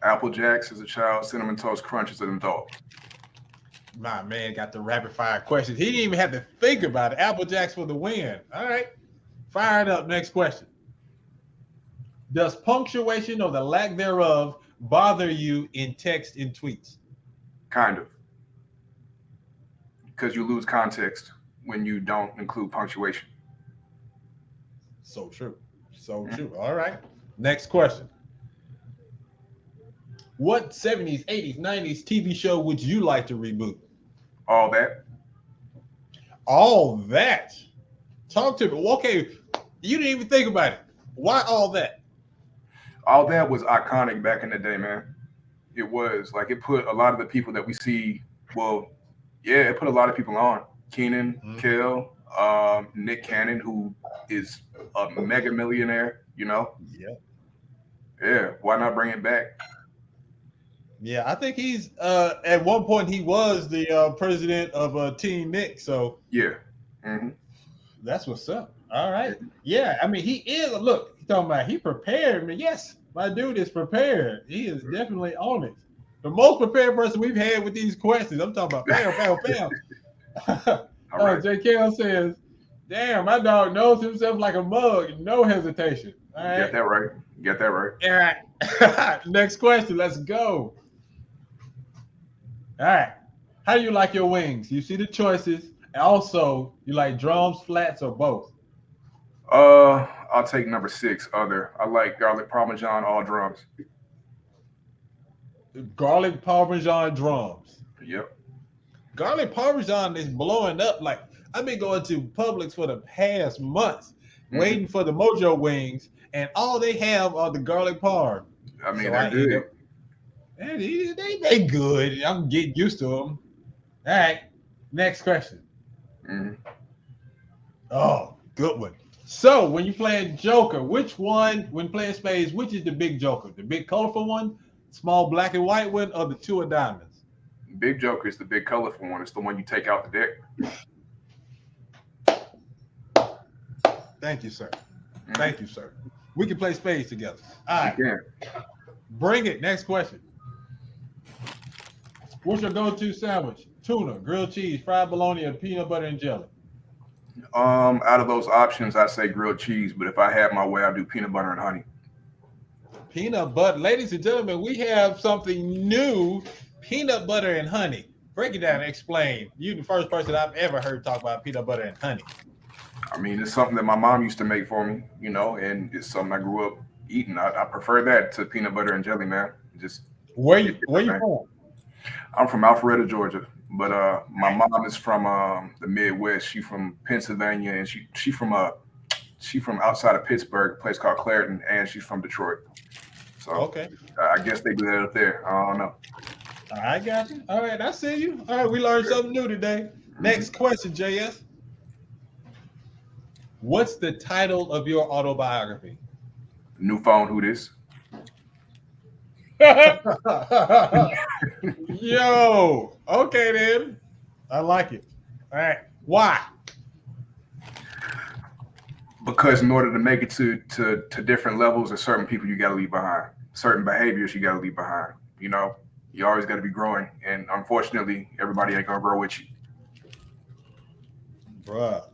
Apple Jacks as a child, Cinnamon Toast Crunch as an adult. My man got the rapid fire questions. He didn't even have to think about it. Apple Jacks for the win. All right. Fire it up. Next question. Does punctuation or the lack thereof bother you in text and tweets? Kind of. Because you lose context when you don't include punctuation. So true. So true. All right. Next question. What 70s, 80s, 90s TV show would you like to reboot? All That. All That? Talk to me. Okay, you didn't even think about it. Why All That? All That was iconic back in the day, man. It was. Like, it put a lot of the people that we see, it put a lot of people on. Keenan, Kel, Nick Cannon, who is a mega millionaire, you know? Yeah. Yeah, why not bring it back? Yeah, I think he's at one point he was the president of Team Nick. So yeah, that's what's up. All right, yeah. I mean, he is. Look, he's talking about he prepared me. Yes, my dude is prepared. He is definitely on it. The most prepared person we've had with these questions. I'm talking about bam. Right. JK says, "Damn, my dog knows himself like a mug. No hesitation." All right. Get that right. Get that right. All right. Next question. Let's go. All right. How do you like your wings? You see the choices. And also, you like drums, flats, or both? I'll take number 6. Other. I like garlic parmesan, all drums. Garlic parmesan drums. Yep. Garlic parmesan is blowing up. Like, I've been going to Publix for the past months, waiting for the Mojo wings, and all they have are the garlic parm. I mean, they're good. They good. I'm getting used to them. All right. Next question. Oh, good one. So when you're playing Joker, when playing spades, which is the big Joker? The big colorful one, small black and white one, or the 2 of diamonds? Big Joker is the big colorful one. It's the one you take out the deck. Thank you, sir. Thank you, sir. We can play spades together. All right. You can. Bring it. Next question. What's your go-to sandwich? Tuna, grilled cheese, fried bologna, or peanut butter and jelly? Out of those options, I say grilled cheese, but if I had my way, I'd do peanut butter and honey. Peanut butter. Ladies and gentlemen, we have something new, peanut butter and honey. Break it down and explain. You're the first person I've ever heard talk about peanut butter and honey. I mean, it's something that my mom used to make for me, you know, and it's something I grew up eating. I prefer that to peanut butter and jelly, man. Just where you from? I'm from Alpharetta, Georgia, but my mom is from the Midwest. She's from Pennsylvania, and she from outside of Pittsburgh, a place called Clairton, and she's from Detroit. So okay, I guess they do that up there. I don't know. I got you. All right, I see you. All right, we learned something new today. Next question, JS. What's the title of your autobiography? New Phone Who This? Yo, okay then. I like it. All right. Why? Because in order to make it to different levels, there's certain people you got to leave behind. Certain behaviors you got to leave behind. You know, you always got to be growing. And unfortunately, everybody ain't going to grow with you. Bruh,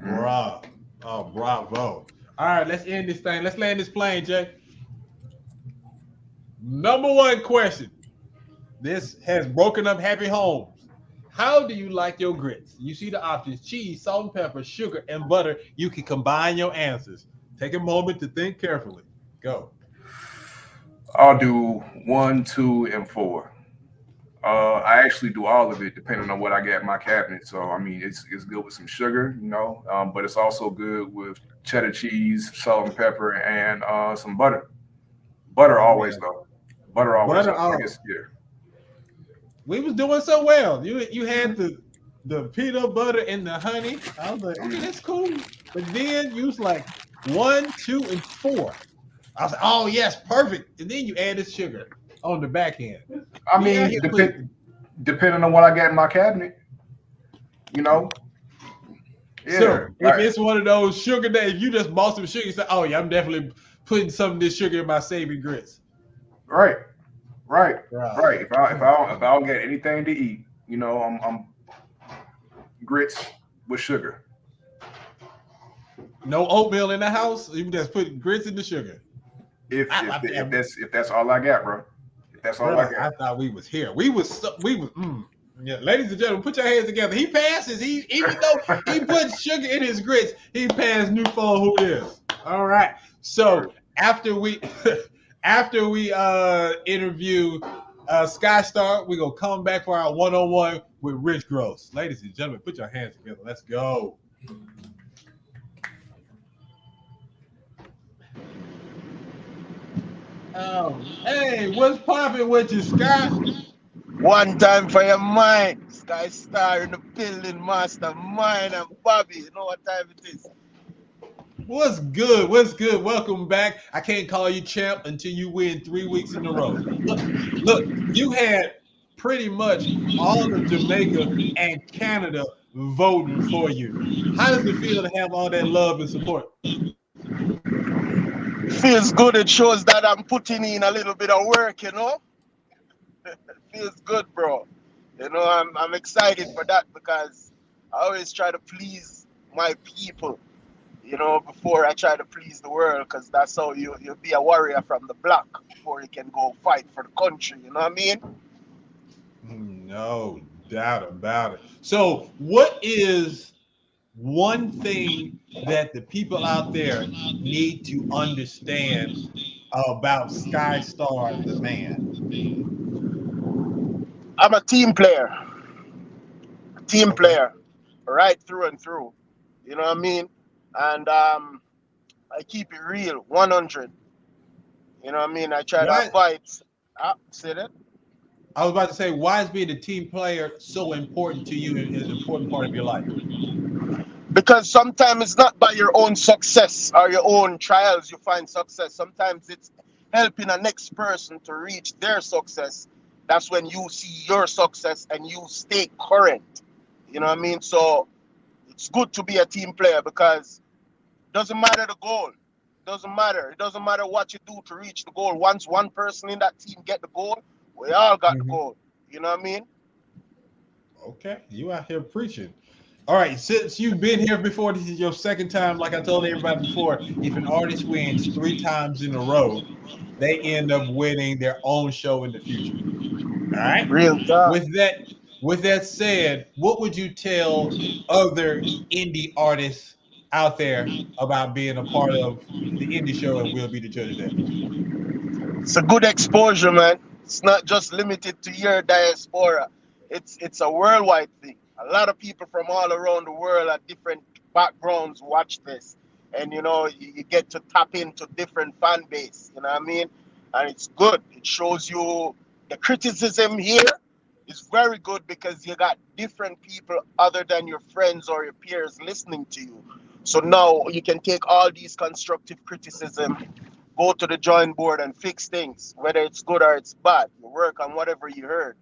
Bravo. Oh, bravo. All right, let's end this thing. Let's land this plane, Jay. Number one question. This has broken up happy homes. How do you like your grits? You see the options: cheese, salt and pepper, sugar, and butter. You can combine your answers. Take a moment to think carefully. Go. I'll do 1, 2, and 4. I actually do all of it depending on what I get in my cabinet. So I mean, it's good with some sugar, but it's also good with cheddar cheese, salt and pepper, and some butter. Butter always though. Butter always. I guess, yeah. We was doing so well. You had the peanut butter and the honey. I was like, okay, that's cool. But then you was like 1, 2, and 4. I was like, oh yes, perfect. And then you added sugar on the back end. I mean, depending on what I got in my cabinet, Yeah. So if it's one of those sugar days, if you just bought some sugar, you say, oh yeah, I'm definitely putting some of this sugar in my saving grits. Right. If I don't get anything to eat, I'm grits with sugar. No oatmeal in the house. You just put grits in the sugar. If that's all I got, bro. If that's all I got. I thought we was here. We was. Yeah, ladies and gentlemen, put your hands together. He passes. Even though he put sugar in his grits, he passed New Phone Who Is. All right. So after we interview Sky Star, we're gonna come back for our one-on-one with Rich Gross. Ladies and gentlemen, put your hands together. Let's go. Oh, hey, what's popping with you, Sky? One time for your mind. Sky Star in the building, mastermind, and Bobby. You know what time it is? What's good? What's good? Welcome back. I can't call you champ until you win 3 weeks in a row. Look, you had pretty much all of Jamaica and Canada voting for you. How does it feel to have all that love and support? Feels good. It shows that I'm putting in a little bit of work, Feels good, bro. I'm excited for that because I always try to please my people, before I try to please the world, because that's how you be a warrior from the block before you can go fight for the country. You know what I mean? No doubt about it. So what is one thing that the people out there need to understand about Sky Star, the man? I'm a team player. Right through and through. You know what I mean? And I keep it real, 100. You know what I mean? I try to fight. Say that? I was about to say, why is being a team player so important to you and an important part of your life? Because sometimes it's not by your own success or your own trials you find success. Sometimes it's helping a next person to reach their success. That's when you see your success and you stay current. You know what I mean? So it's good to be a team player because it doesn't matter the goal. It doesn't matter. It doesn't matter what you do to reach the goal. Once one person in that team get the goal, we all got the goal. You know what I mean? Okay, you out here preaching. All right, since you've been here before, this is your second time. Like I told everybody before, if an artist wins 3 times in a row, they end up winning their own show in the future. All right. Real talk. With that said, what would you tell other indie artists out there about being a part of the indie show and We'll Be the Judge of That? It's a good exposure, man. It's not just limited to your diaspora. It's a worldwide thing. A lot of people from all around the world at different backgrounds watch this. And, you get to tap into different fan base. You know what I mean? And it's good. It shows you the criticism here is very good because you got different people other than your friends or your peers listening to you. So now you can take all these constructive criticism, go to the drawing board and fix things, whether it's good or it's bad. You work on whatever you heard.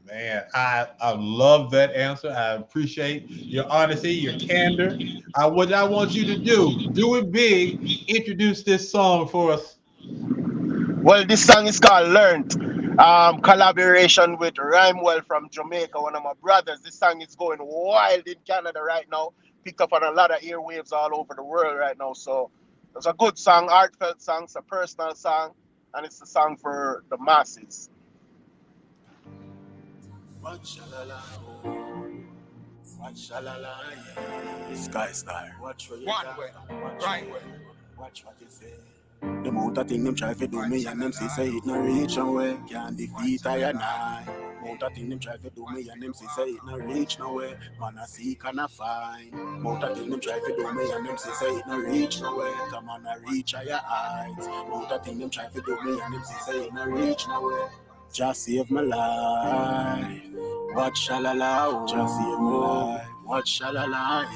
Man, I love that answer. I appreciate your honesty, your candor. What I want you to do it big. Introduce this song for us. Well, this song is called Learned. Collaboration with Rhymewell from Jamaica, one of my brothers. This song is going wild in Canada right now. Picked up on a lot of airwaves all over the world right now. So it's a good song, heartfelt song, it's a personal song, and it's a song for the masses. What shalala, what shalala, yeah. Sky Star. Watch what you watch what you say. The amount of thing them try to do me and them say it no reach nowhere. Can't defeat I and I. Amount of thing them try to do me and them say it no reach nowhere. Man I seek and I find. Amount of thing them try to do me and them say it no reach nowhere. Come on I reach higher heights. Amount of thing them try to do me and them say it no reach nowhere. Just save my life. What shall I lie? Just save my life. What shall I lie?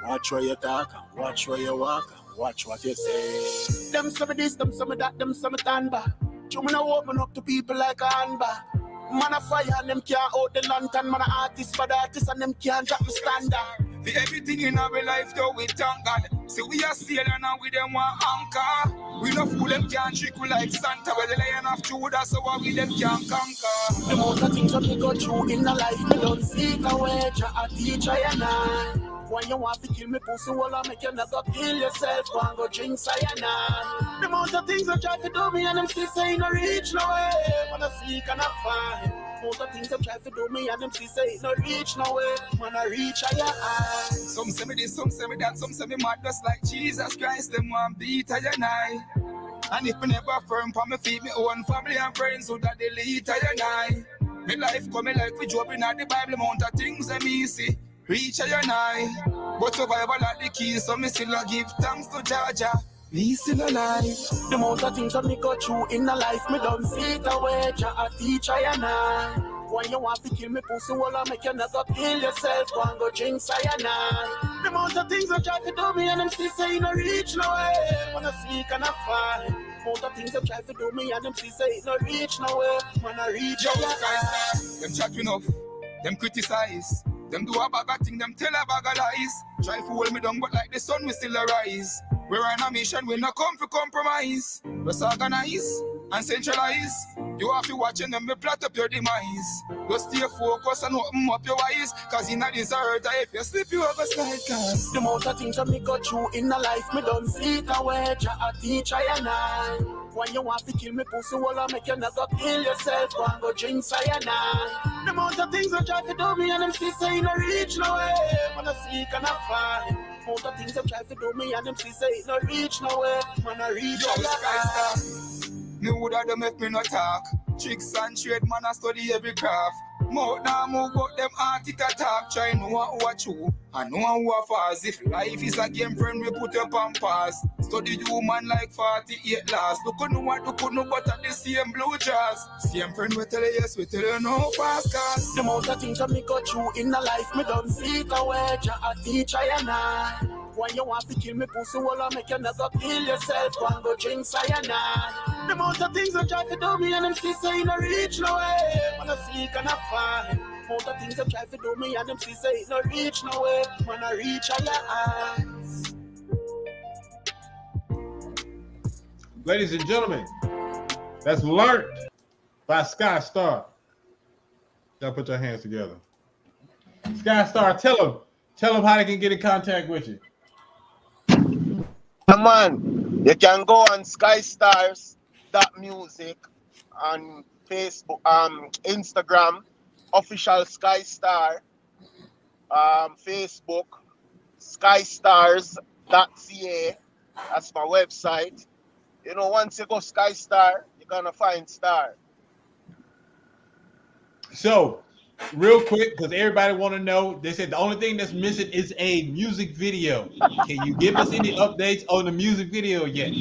Watch where you talk, watch where you walk, watch what you say. Them some of this, them some of that, them some of that back. You me now open up to people like a handbag. Man a fire and them can't out the lantern. Man a artist for the artist and them can't drop the standard. For everything in our life though we thank God. See we are sailing and we them want anchor. We no fool them can't trick we like Santa. But the lion of Judah so what we them can't conquer. The amount of things that we go through in the life me don't seek away. A teacher and I. When you want to kill me pussy, well I make you never kill yourself. Go and go drink cyanide. The amount of things that try to do me and them still say no reach no way. When I seek and I find. The amount of things that try to do me and them still say no reach no way. When I reach higher high. Some say me this, some say me that, some say me mad just like Jesus Christ. Them want beat I and I. And if me never firm for me feet, me own family and friends who that delete I and I. Me life coming like we dropping at the Bible. Amount of things that me see. Reach I and I, but survival at the key, so me still a give thanks to Jaja. Me still alive. The amount of things that me go through in the life, me don't see it away. A teacher and I. When you want to kill me pussy, well I make you never kill yourself. Go and go drink cyanide. The amount of things that try to do me and them still say no reach no way. When I seek and I find. The amount of things that try to do me and them still say no reach no way. When I reach your high. Them chatting up, them criticize. Them do a bag of thing, them tell a bag of lies. Try to hold me down, but like the sun, we still arise. We're on a mission, we not come for compromise. Let's organize and centralize. You have to watch them, we plot up your demise. Just stay focused and open up your eyes. Cause in a desert, if you slip, you have a slide, cause the amount of things that me go through in the life, me don't see it away. A teacher and I. When you want to kill me pussy, well I make you never kill yourself. Go and go drink cyanide. The amount of things that try to do me and them still say no reach no way. When I seek and I find. The amount of things that try to do me and them still say no reach no way. When I reach your high. Me woulda them if me no talk. Tricks and trade, man I study every craft. Mouth now move but them heart it attack. Try know who a true and know who a false. If life is a game friend, we put up on pass. Study you man like 48 last. Look on no what look on no but at the same blue jazz. Same friend we tell you yes, we tell you no fast cause. The amount of things that me go through in the life, me don't see it away. A teacher and I. When you want to kill me pussy, well I make you never kill yourself. Go and go drink cyanide. The amount of things that try to do me and them still say no reach no way. When I seek and I find. The amount of things that try to do me and them still say no reach no way. When I reach higher heights. Ladies and gentlemen, that's Learned by Sky Star. Y'all put your hands together. Sky Star, tell them how they can get in contact with you. Come on, you can go on skystars.music on Facebook, Instagram, official Sky Star, Facebook, skystars.ca. That's my website. You know, once you go Sky Star, you're gonna find Star. So, real quick, because everybody want to know, they said the only thing that's missing is a music video. Can you give us any updates on the music video yet?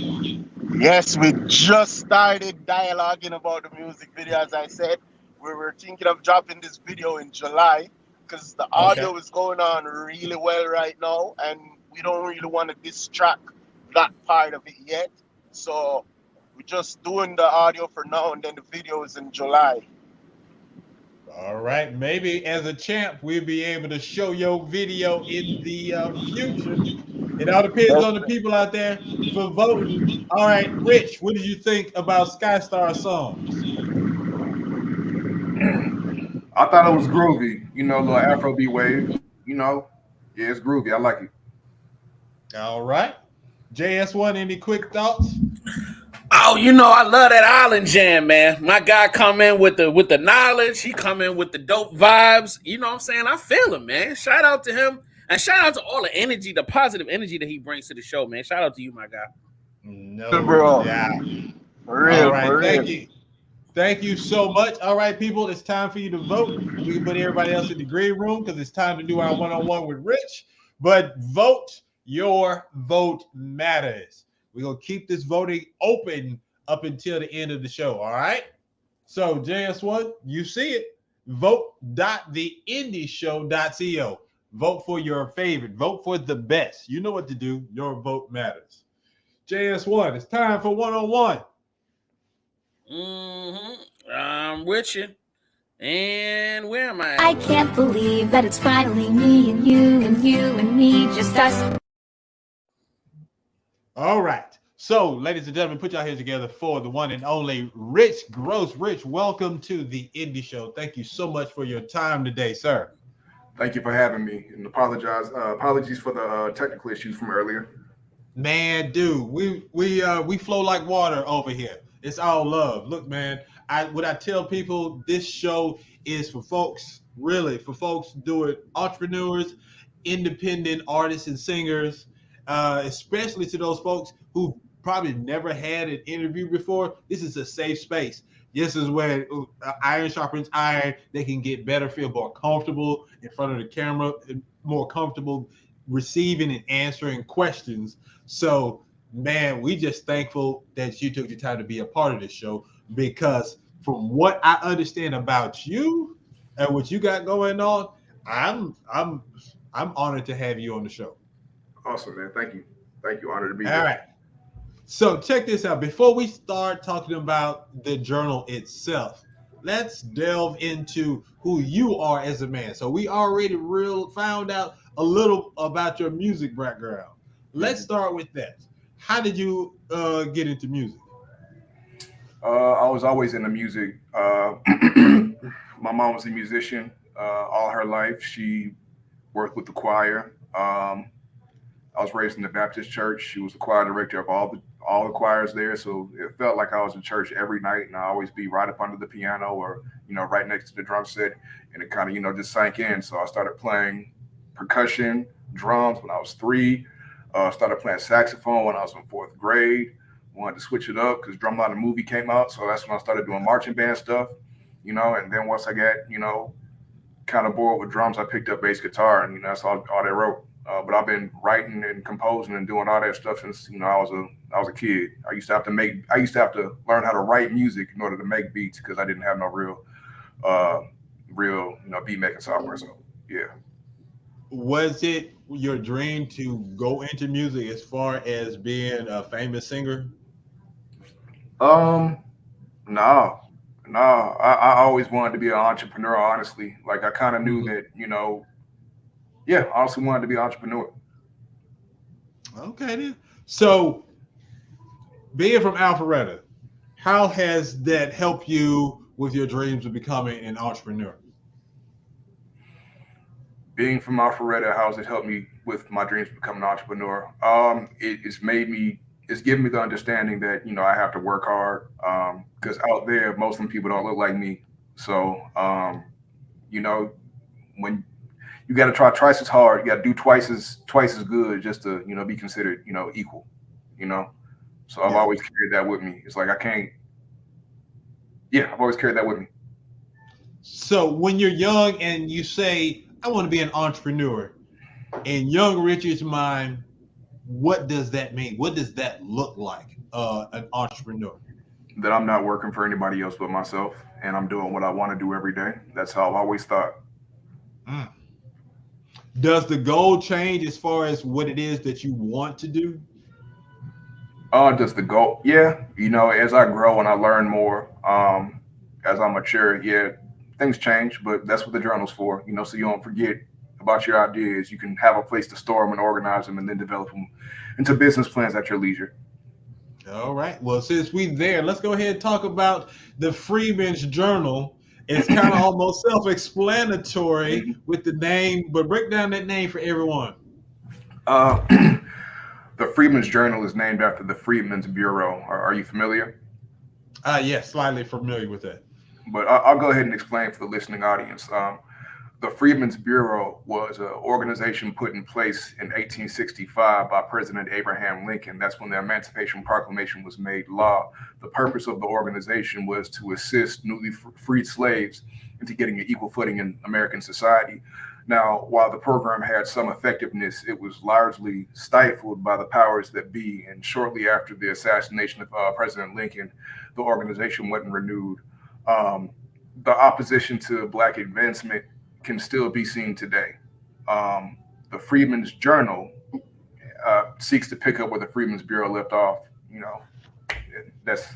Yes, we just started dialoguing about the music video. As I said, we were thinking of dropping this video in July because the audio is going on really well right now, and we don't really want to distract that part of it yet. So we're just doing the audio for now, and then the video is in July. All right, maybe as a champ, we'll be able to show your video in the future. It all depends on the people out there for voting. All right, Rich, what did you think about Sky Star's song? I thought it was groovy. You know, little Afrobeat wave. You know, yeah, it's groovy. I like it. All right. JS1, any quick thoughts? Oh, you know, I love that island jam, man. My guy come in with the knowledge. He come in with the dope vibes. You know what I'm saying? I feel him, man. Shout out to him. And shout out to all the energy, the positive energy that he brings to the show, man. Shout out to you, my guy. No, bro. yeah. For real, all right, for thank real. you. Thank you so much. All right, people, it's time for you to vote. We can put everybody else in the green room because it's time to do our one-on-one with Rich. But vote. Your vote matters. We're going to keep this voting open up until the end of the show, all right? So, JS1, you see it. Vote.theindieshow.co. Vote for your favorite. Vote for the best. You know what to do. Your vote matters. JS1, it's time for one-on-one. I'm with you. And where am I? I can't believe that it's finally me and you and you and me, just us. All right. So, ladies and gentlemen, put your hands together for the one and only Rich Gross. Rich, welcome to the Indie Show. Thank you so much for your time today, sir. Thank you for having me, and apologies for the technical issues from earlier. Man, dude, we flow like water over here. It's all love. Look, man, what I tell people, this show is for folks, really, for folks doing entrepreneurs, independent artists and singers, especially to those folks who probably never had an interview before. This is a safe space. This is where iron sharpens iron. They can get better, feel more comfortable in front of the camera, more comfortable receiving and answering questions. So, man, we just thankful that you took the time to be a part of this show, because from what I understand about you and what you got going on, I'm honored to have you on the show. Awesome, man. Thank you. Honored to be here. All right. So check this out. Before we start talking about the journal itself, let's delve into who you are as a man. So we already found out a little about your music background. Let's start with that. How did you get into music? I was always into music. My mom was a musician all her life. She worked with the choir. I was raised in the Baptist church. She was the choir director of all the choirs there, so it felt like I was in church every night, and I always be right up under the piano or right next to the drum set, and it kind of just sank in. So I started playing percussion, drums when I was 3. Started playing saxophone when I was in 4th grade. Wanted to switch it up because Drumline the movie came out, so that's when I started doing marching band stuff, and then once I got kind of bored with drums, I picked up bass guitar, and that's all they wrote. But I've been writing and composing and doing all that stuff since I was a kid. I used to have to learn how to write music in order to make beats because I didn't have no real beat making software. So yeah. Was it your dream to go into music as far as being a famous singer? No. I always wanted to be an entrepreneur. Honestly, like I kind of knew that I honestly wanted to be an entrepreneur. Okay, then. So, being from Alpharetta, how has that helped you with your dreams of becoming an entrepreneur? Being from Alpharetta, how has it helped me with my dreams of becoming an entrepreneur? It's given me the understanding that I have to work hard because out there most of them people don't look like me. So when you got to try twice as hard, you got to do twice as good just to be considered equal. So I've always carried that with me. It's like I've always carried that with me. So when you're young and you say, I want to be an entrepreneur, in young Richard's mind, what does that mean? What does that look like, an entrepreneur? That I'm not working for anybody else but myself, and I'm doing what I want to do every day. That's how I've always thought. Does the goal change as far as what it is that you want to do? Does the goal? Yeah. As I grow and I learn more, as I mature, things change, but that's what the journal's for, so you don't forget about your ideas. You can have a place to store them and organize them and then develop them into business plans at your leisure. All right. Well, since we're there, let's go ahead and talk about the Freeman's Journal It's kind of almost self-explanatory with the name, but break down that name for everyone. The Freedmen's Journal is named after the Freedmen's Bureau. Are you familiar? Yes, slightly familiar with that. But I'll go ahead and explain for the listening audience. The Freedmen's Bureau was an organization put in place in 1865 by President Abraham Lincoln. That's when the Emancipation Proclamation was made law. The purpose of the organization was to assist newly freed slaves into getting an equal footing in American society. Now, while the program had some effectiveness, it was largely stifled by the powers that be. And shortly after the assassination of President Lincoln, the organization wasn't renewed. The opposition to Black advancement can still be seen today. The Freedmen's Journal seeks to pick up where the Freedmen's Bureau left off. You know, that's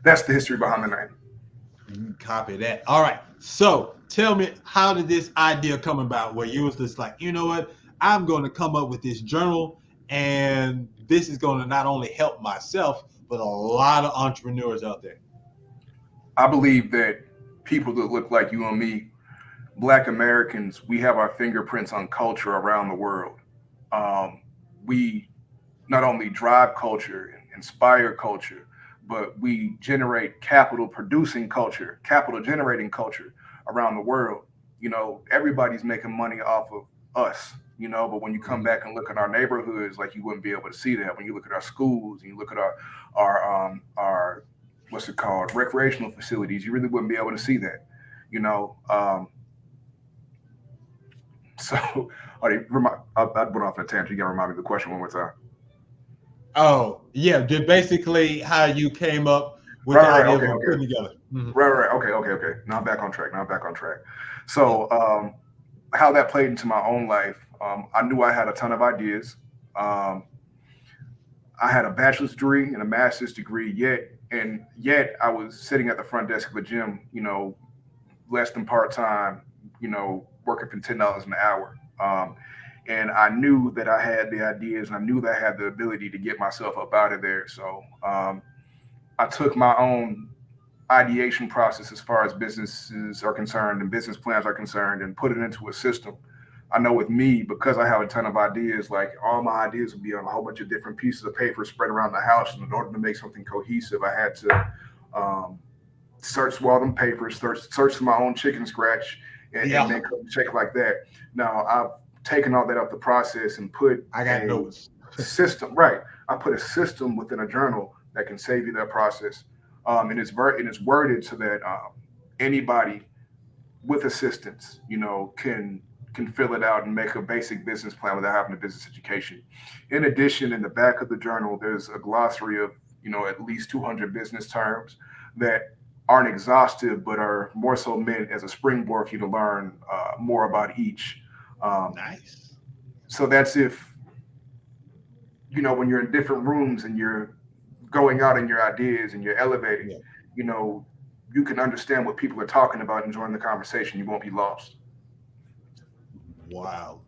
the history behind the name. Copy that. All right. So tell me, how did this idea come about where you was just like, you know what, I'm going to come up with this journal, and this is going to not only help myself, but a lot of entrepreneurs out there? I believe that people that look like you and me, Black Americans, we have our fingerprints on culture around the world. We not only drive culture and inspire culture, but we generate capital producing culture, capital generating culture around the world. You know, everybody's making money off of us, you know, but when you come back and look at our neighborhoods, like, you wouldn't be able to see that. When you look at our schools and you look at our what's it called, recreational facilities, you really wouldn't be able to see that, you know. So I went off on a tangent. You gotta remind me of the question one more time. Oh, yeah, just basically how you came up with the idea of putting together. Right. Okay. Now I'm back on track. So how that played into my own life, I knew I had a ton of ideas. I had a bachelor's degree and a master's degree, yet I was sitting at the front desk of a gym, you know, less than part-time, you know, working for $10 an hour. And I knew that I had the ideas, and I knew that I had the ability to get myself up out of there. So I took my own ideation process as far as businesses are concerned and business plans are concerned, and put it into a system. I know with me, because I have a ton of ideas, like, all my ideas would be on a whole bunch of different pieces of paper spread around the house. And in order to make something cohesive, I had to search through all them papers, search my own chicken scratch, and make a check like that. Now, I've taken all that out the process and put a system, right. I put a system within a journal that can save you that process. And it's worded so that anybody with assistance, you know, can fill it out and make a basic business plan without having a business education. In addition, in the back of the journal, there's a glossary of, you know, at least 200 business terms that aren't exhaustive, but are more so meant as a springboard for you to learn more about each. Nice. So that's if, you know, when you're in different rooms and you're going out in your ideas and you're elevating, you know, you can understand what people are talking about and join the conversation. You won't be lost. Wow.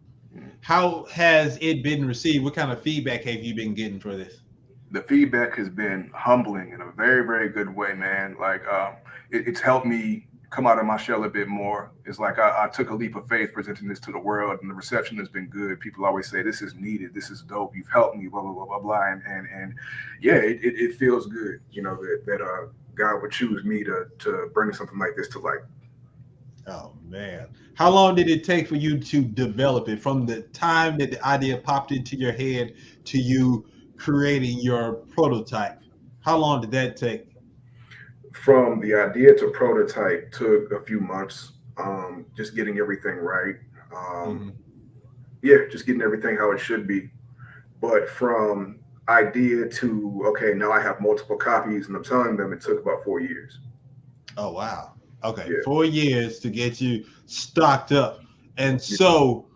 How has it been received? What kind of feedback have you been getting for this? The feedback has been humbling in a very, very good way, man. Like, it's helped me come out of my shell a bit more. It's like I took a leap of faith presenting this to the world, and the reception has been good. People always say, this is needed, this is dope, you've helped me, blah, blah, blah, blah, blah. And yeah, it feels good, you know, that God would choose me to bring something like this to light. Oh, man. How long did it take for you to develop it, from the time that the idea popped into your head to you creating your prototype? How long did that take? From the idea to prototype took a few months, just getting everything right. Yeah, just getting everything how it should be. But from idea to, okay, now I have multiple copies and I'm selling them, it took about 4 years. Oh, wow. Okay, 4 years to get you stocked up. And so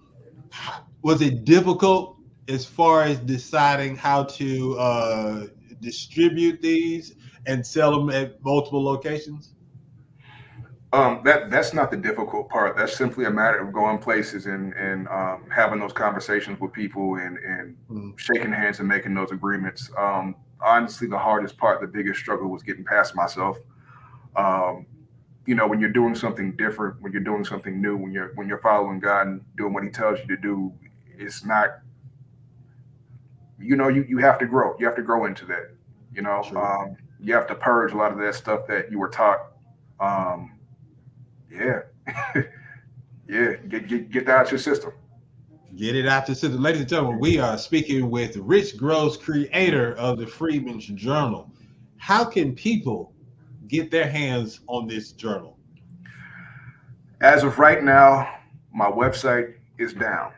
was it difficult as far as deciding how to distribute these and sell them at multiple locations? That's not the difficult part. That's simply a matter of going places and having those conversations with people and shaking hands and making those agreements. Honestly, the hardest part, the biggest struggle was getting past myself. when you're doing something different, when you're doing something new, when you're following God and doing what He tells you to do, it's not. You have to grow. You have to grow into that. You have to purge a lot of that stuff that you were taught. Yeah, yeah. Get that out your system. Get it out your system, ladies and gentlemen. We are speaking with Rich Gross, creator of the Freedmen's Journal. How can people get their hands on this journal? As of right now, my website is down.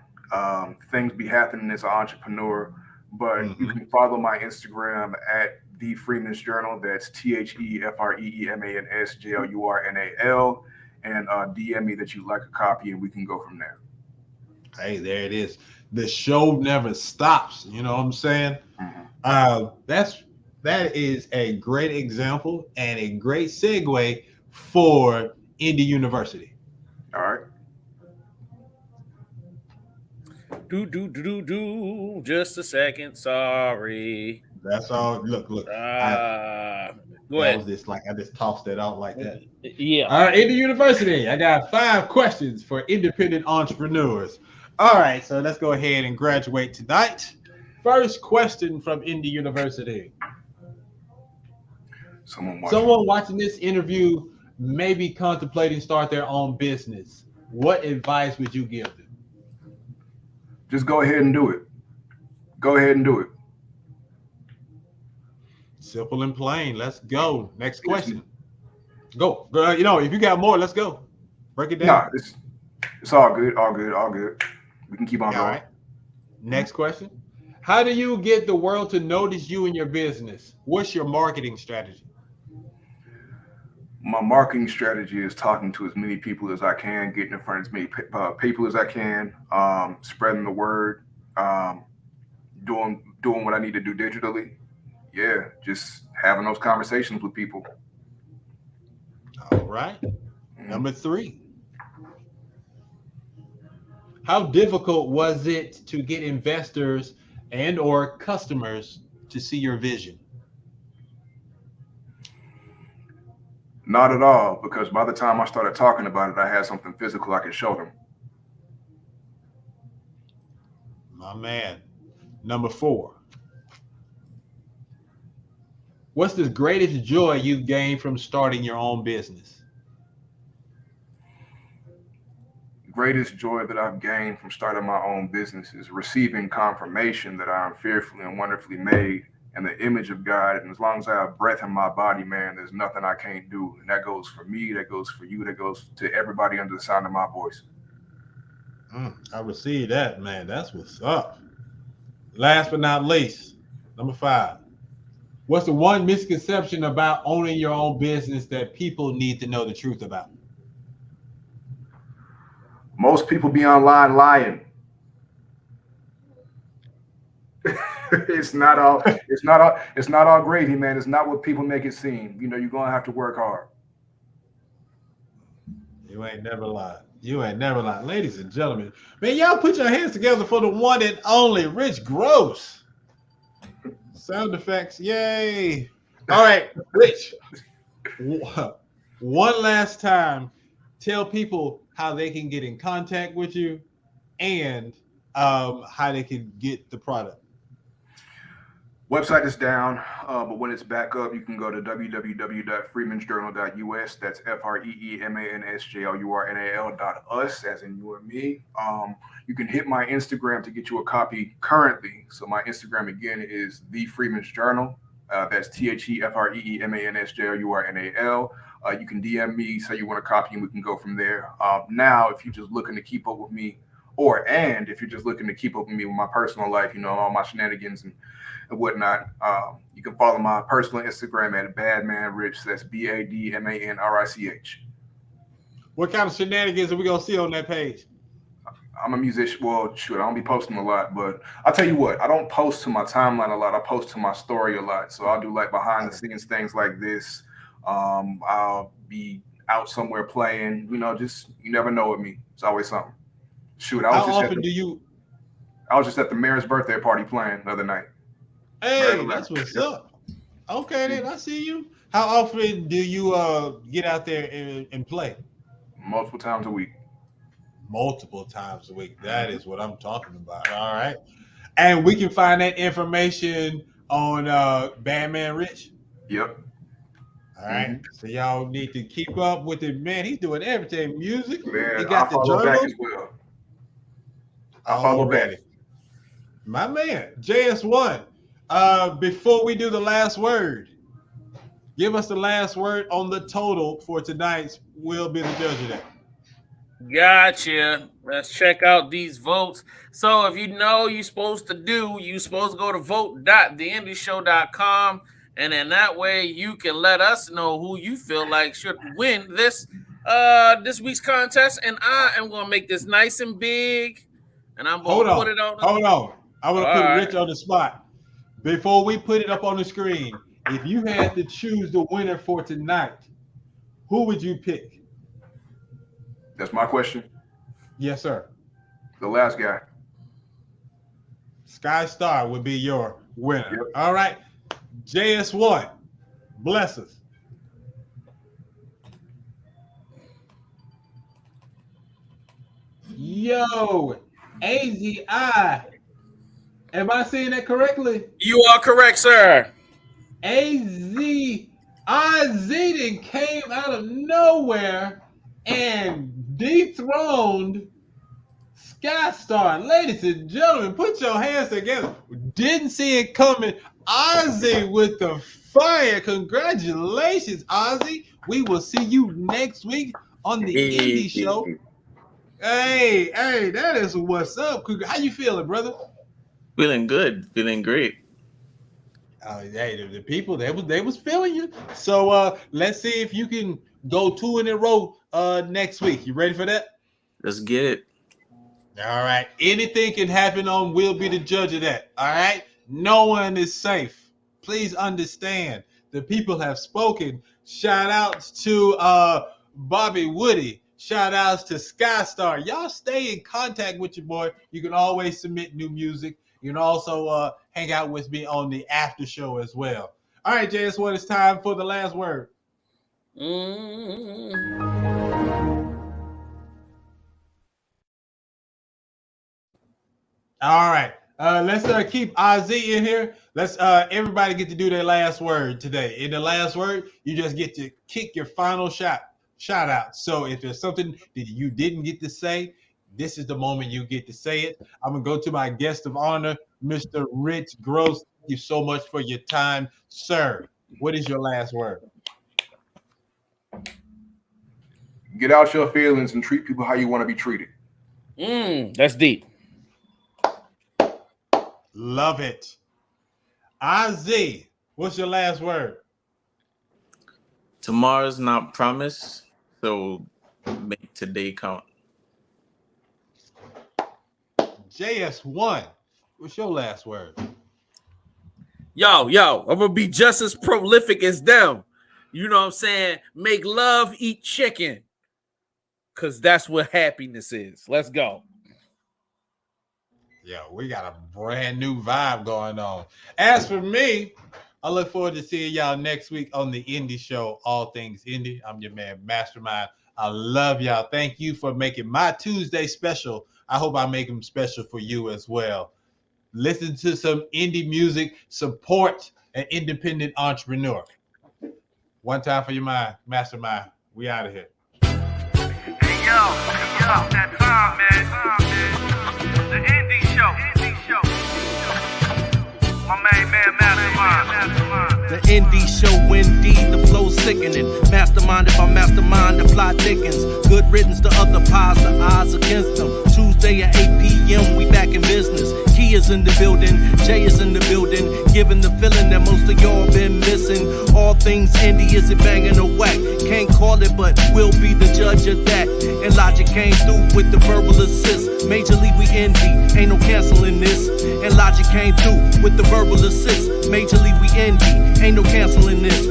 Things be happening as an entrepreneur, but you can follow my Instagram at The Freedmen's Journal. That's TheFreemansJournal, and DM me that you'd like a copy, and we can go from there. Hey, there it is. The show never stops. You know what I'm saying? That is a great example and a great segue for Indie University. All right. Just a second. Sorry. That's all. Look. Go ahead. Was this like I just tossed it out like that? Yeah. All right, Indie University. I got 5 questions for independent entrepreneurs. All right, so let's go ahead and graduate tonight. First question from Indie University. Someone watching this interview may be contemplating start their own business. What advice would you give them? Just go ahead and do it. Go ahead and do it. Simple and plain. Let's go. Next question. Go. If you got more, let's go. Break it down. No, it's all good. All good. All good. We can keep on going. All right. Next question. How do you get the world to notice you and your business? What's your marketing strategy? My marketing strategy is talking to as many people as I can, getting in front of as many people as I can, spreading the word, doing what I need to do digitally. Yeah, just having those conversations with people. All right. Number 3. How difficult was it to get investors and or customers to see your vision? Not at all, because by the time I started talking about it, I had something physical I could show them. My man. Number 4. What's the greatest joy you've gained from starting your own business? Greatest joy that I've gained from starting my own business is receiving confirmation that I am fearfully and wonderfully made in the image of God. And as long as I have breath in my body, man, there's nothing I can't do. And that goes for me, that goes for you, that goes to everybody under the sound of my voice. I received that, man. That's what's up. Last but not least, number 5. What's the one misconception about owning your own business that people need to know the truth about? Most people be online lying. It's not all gravy, man. It's not what people make it seem. You're gonna have to work hard. You ain't never lied. Ladies and gentlemen, man, y'all put your hands together for the one and only Rich Gross. Sound effects, yay. All right, Rich, one last time, tell people how they can get in contact with you and how they can get the product. Website is down, but when it's back up, you can go to www.freemansjournal.us. That's FREEMANSJOURNAL.us, as in you and me. You can hit my Instagram to get you a copy currently. So my Instagram again is The Freedmen's Journal. That's TheFreemansJournal. You can DM me, say you want a copy, and we can go from there. Now, if you're just looking to keep up with me, if you're just looking to keep up with me with my personal life, all my shenanigans and whatnot, you can follow my personal Instagram at BadmanRich. That's BADMANRICH. What kind of shenanigans are we gonna see on that page? I'm a musician. Well, shoot, I don't be posting a lot, but I'll tell you what, I don't post to my timeline a lot. I post to my story a lot. So I'll do like behind the scenes things like this. I'll be out somewhere playing, just you never know with me. It's always something. Shoot, I was just at the mayor's birthday party playing the other night. Hey, that's what's up. Okay, then I see you. How often do you get out there and play? Multiple times a week. Multiple times a week. That is what I'm talking about. All right. And we can find that information on Bandman Rich. Yep. All right. So y'all need to keep up with it. Man, he's doing everything. Music. Man, he got I follow the journal back as well. I follow back. My man, JS1. Before we do the last word, give us the last word on the total for tonight's We'll Be the Judge of That. Gotcha. Let's check out these votes. So if you know you're supposed to go to vote.theindieshow.com, and then that way you can let us know who you feel like should win this week's contest. And I am gonna make this nice and big, and I'm gonna put it on. Hold on. I want to put Rich on the spot. Before we put it up on the screen, if you had to choose the winner for tonight, who would you pick? That's my question. Yes, sir. The last guy. Sky Star would be your winner. Yep. All right. JS1, bless us. Yo, AZI. Am I saying that correctly? You are correct, sir. AZI came out of nowhere and dethroned Sky Star. Ladies and gentlemen, put your hands together. Didn't see it coming. Ozzy with the fire. Congratulations, Ozzy. We will see you next week on the Indie Show. Hey, that is what's up. How you feeling, brother? Feeling good. Feeling great. Hey, the people, they was feeling you. So let's see if you can go 2 in a row next week. You ready for that? Let's get it. All right. Anything can happen on We'll Be the Judge of That. All right. No one is safe. Please understand. The people have spoken. Shout outs to Bobby Woody. Shout outs to Sky Star. Y'all stay in contact with your boy. You can always submit new music. You can also hang out with me on the after show as well. All right, JS1, it's time for the last word. All right. Let's keep Ozzy in here. Let's everybody get to do their last word today. In the last word, you just get to kick your final shout out. So if there's something that you didn't get to say, this is the moment you get to say it. I'm going to go to my guest of honor, Mr. Rich Gross. Thank you so much for your time, sir. What is your last word? Get out your feelings and treat people how you want to be treated. That's deep. Love it. Ozzy, what's your last word? Tomorrow's not promised, so make today count. JS1, what's your last word? Yo, I'm gonna be just as prolific as them. You know what I'm saying? Make love, eat chicken. Cause that's what happiness is. Let's go. Yeah, we got a brand new vibe going on. As for me, I look forward to seeing y'all next week on the Indie Show, All Things Indie. I'm your man, Mastermind. I love y'all. Thank you for making my Tuesday special. I hope I make them special for you as well. Listen to some indie music. Support an independent entrepreneur. One time for your mind, Mastermind. We out of here. Hey, yo, it's about that time, man. The Indie Show. My main man, Mastermind. The Indie Show, indeed, the flow sickening. Masterminded by Mastermind, the plot thickens. Good riddance to other pies, the odds against them. Tuesday at 8 p.m., we back in business. Key is in the building, Jay is in the building. Giving the feeling that most of y'all been missing. All things indie, is it banging or whack? Can't call it, but we'll be the judge of that. And Logic came through with the verbal assist. Major League, we envy, ain't no canceling this. And Logic came through with the verbal assist. Major League, we envy, ain't no canceling this.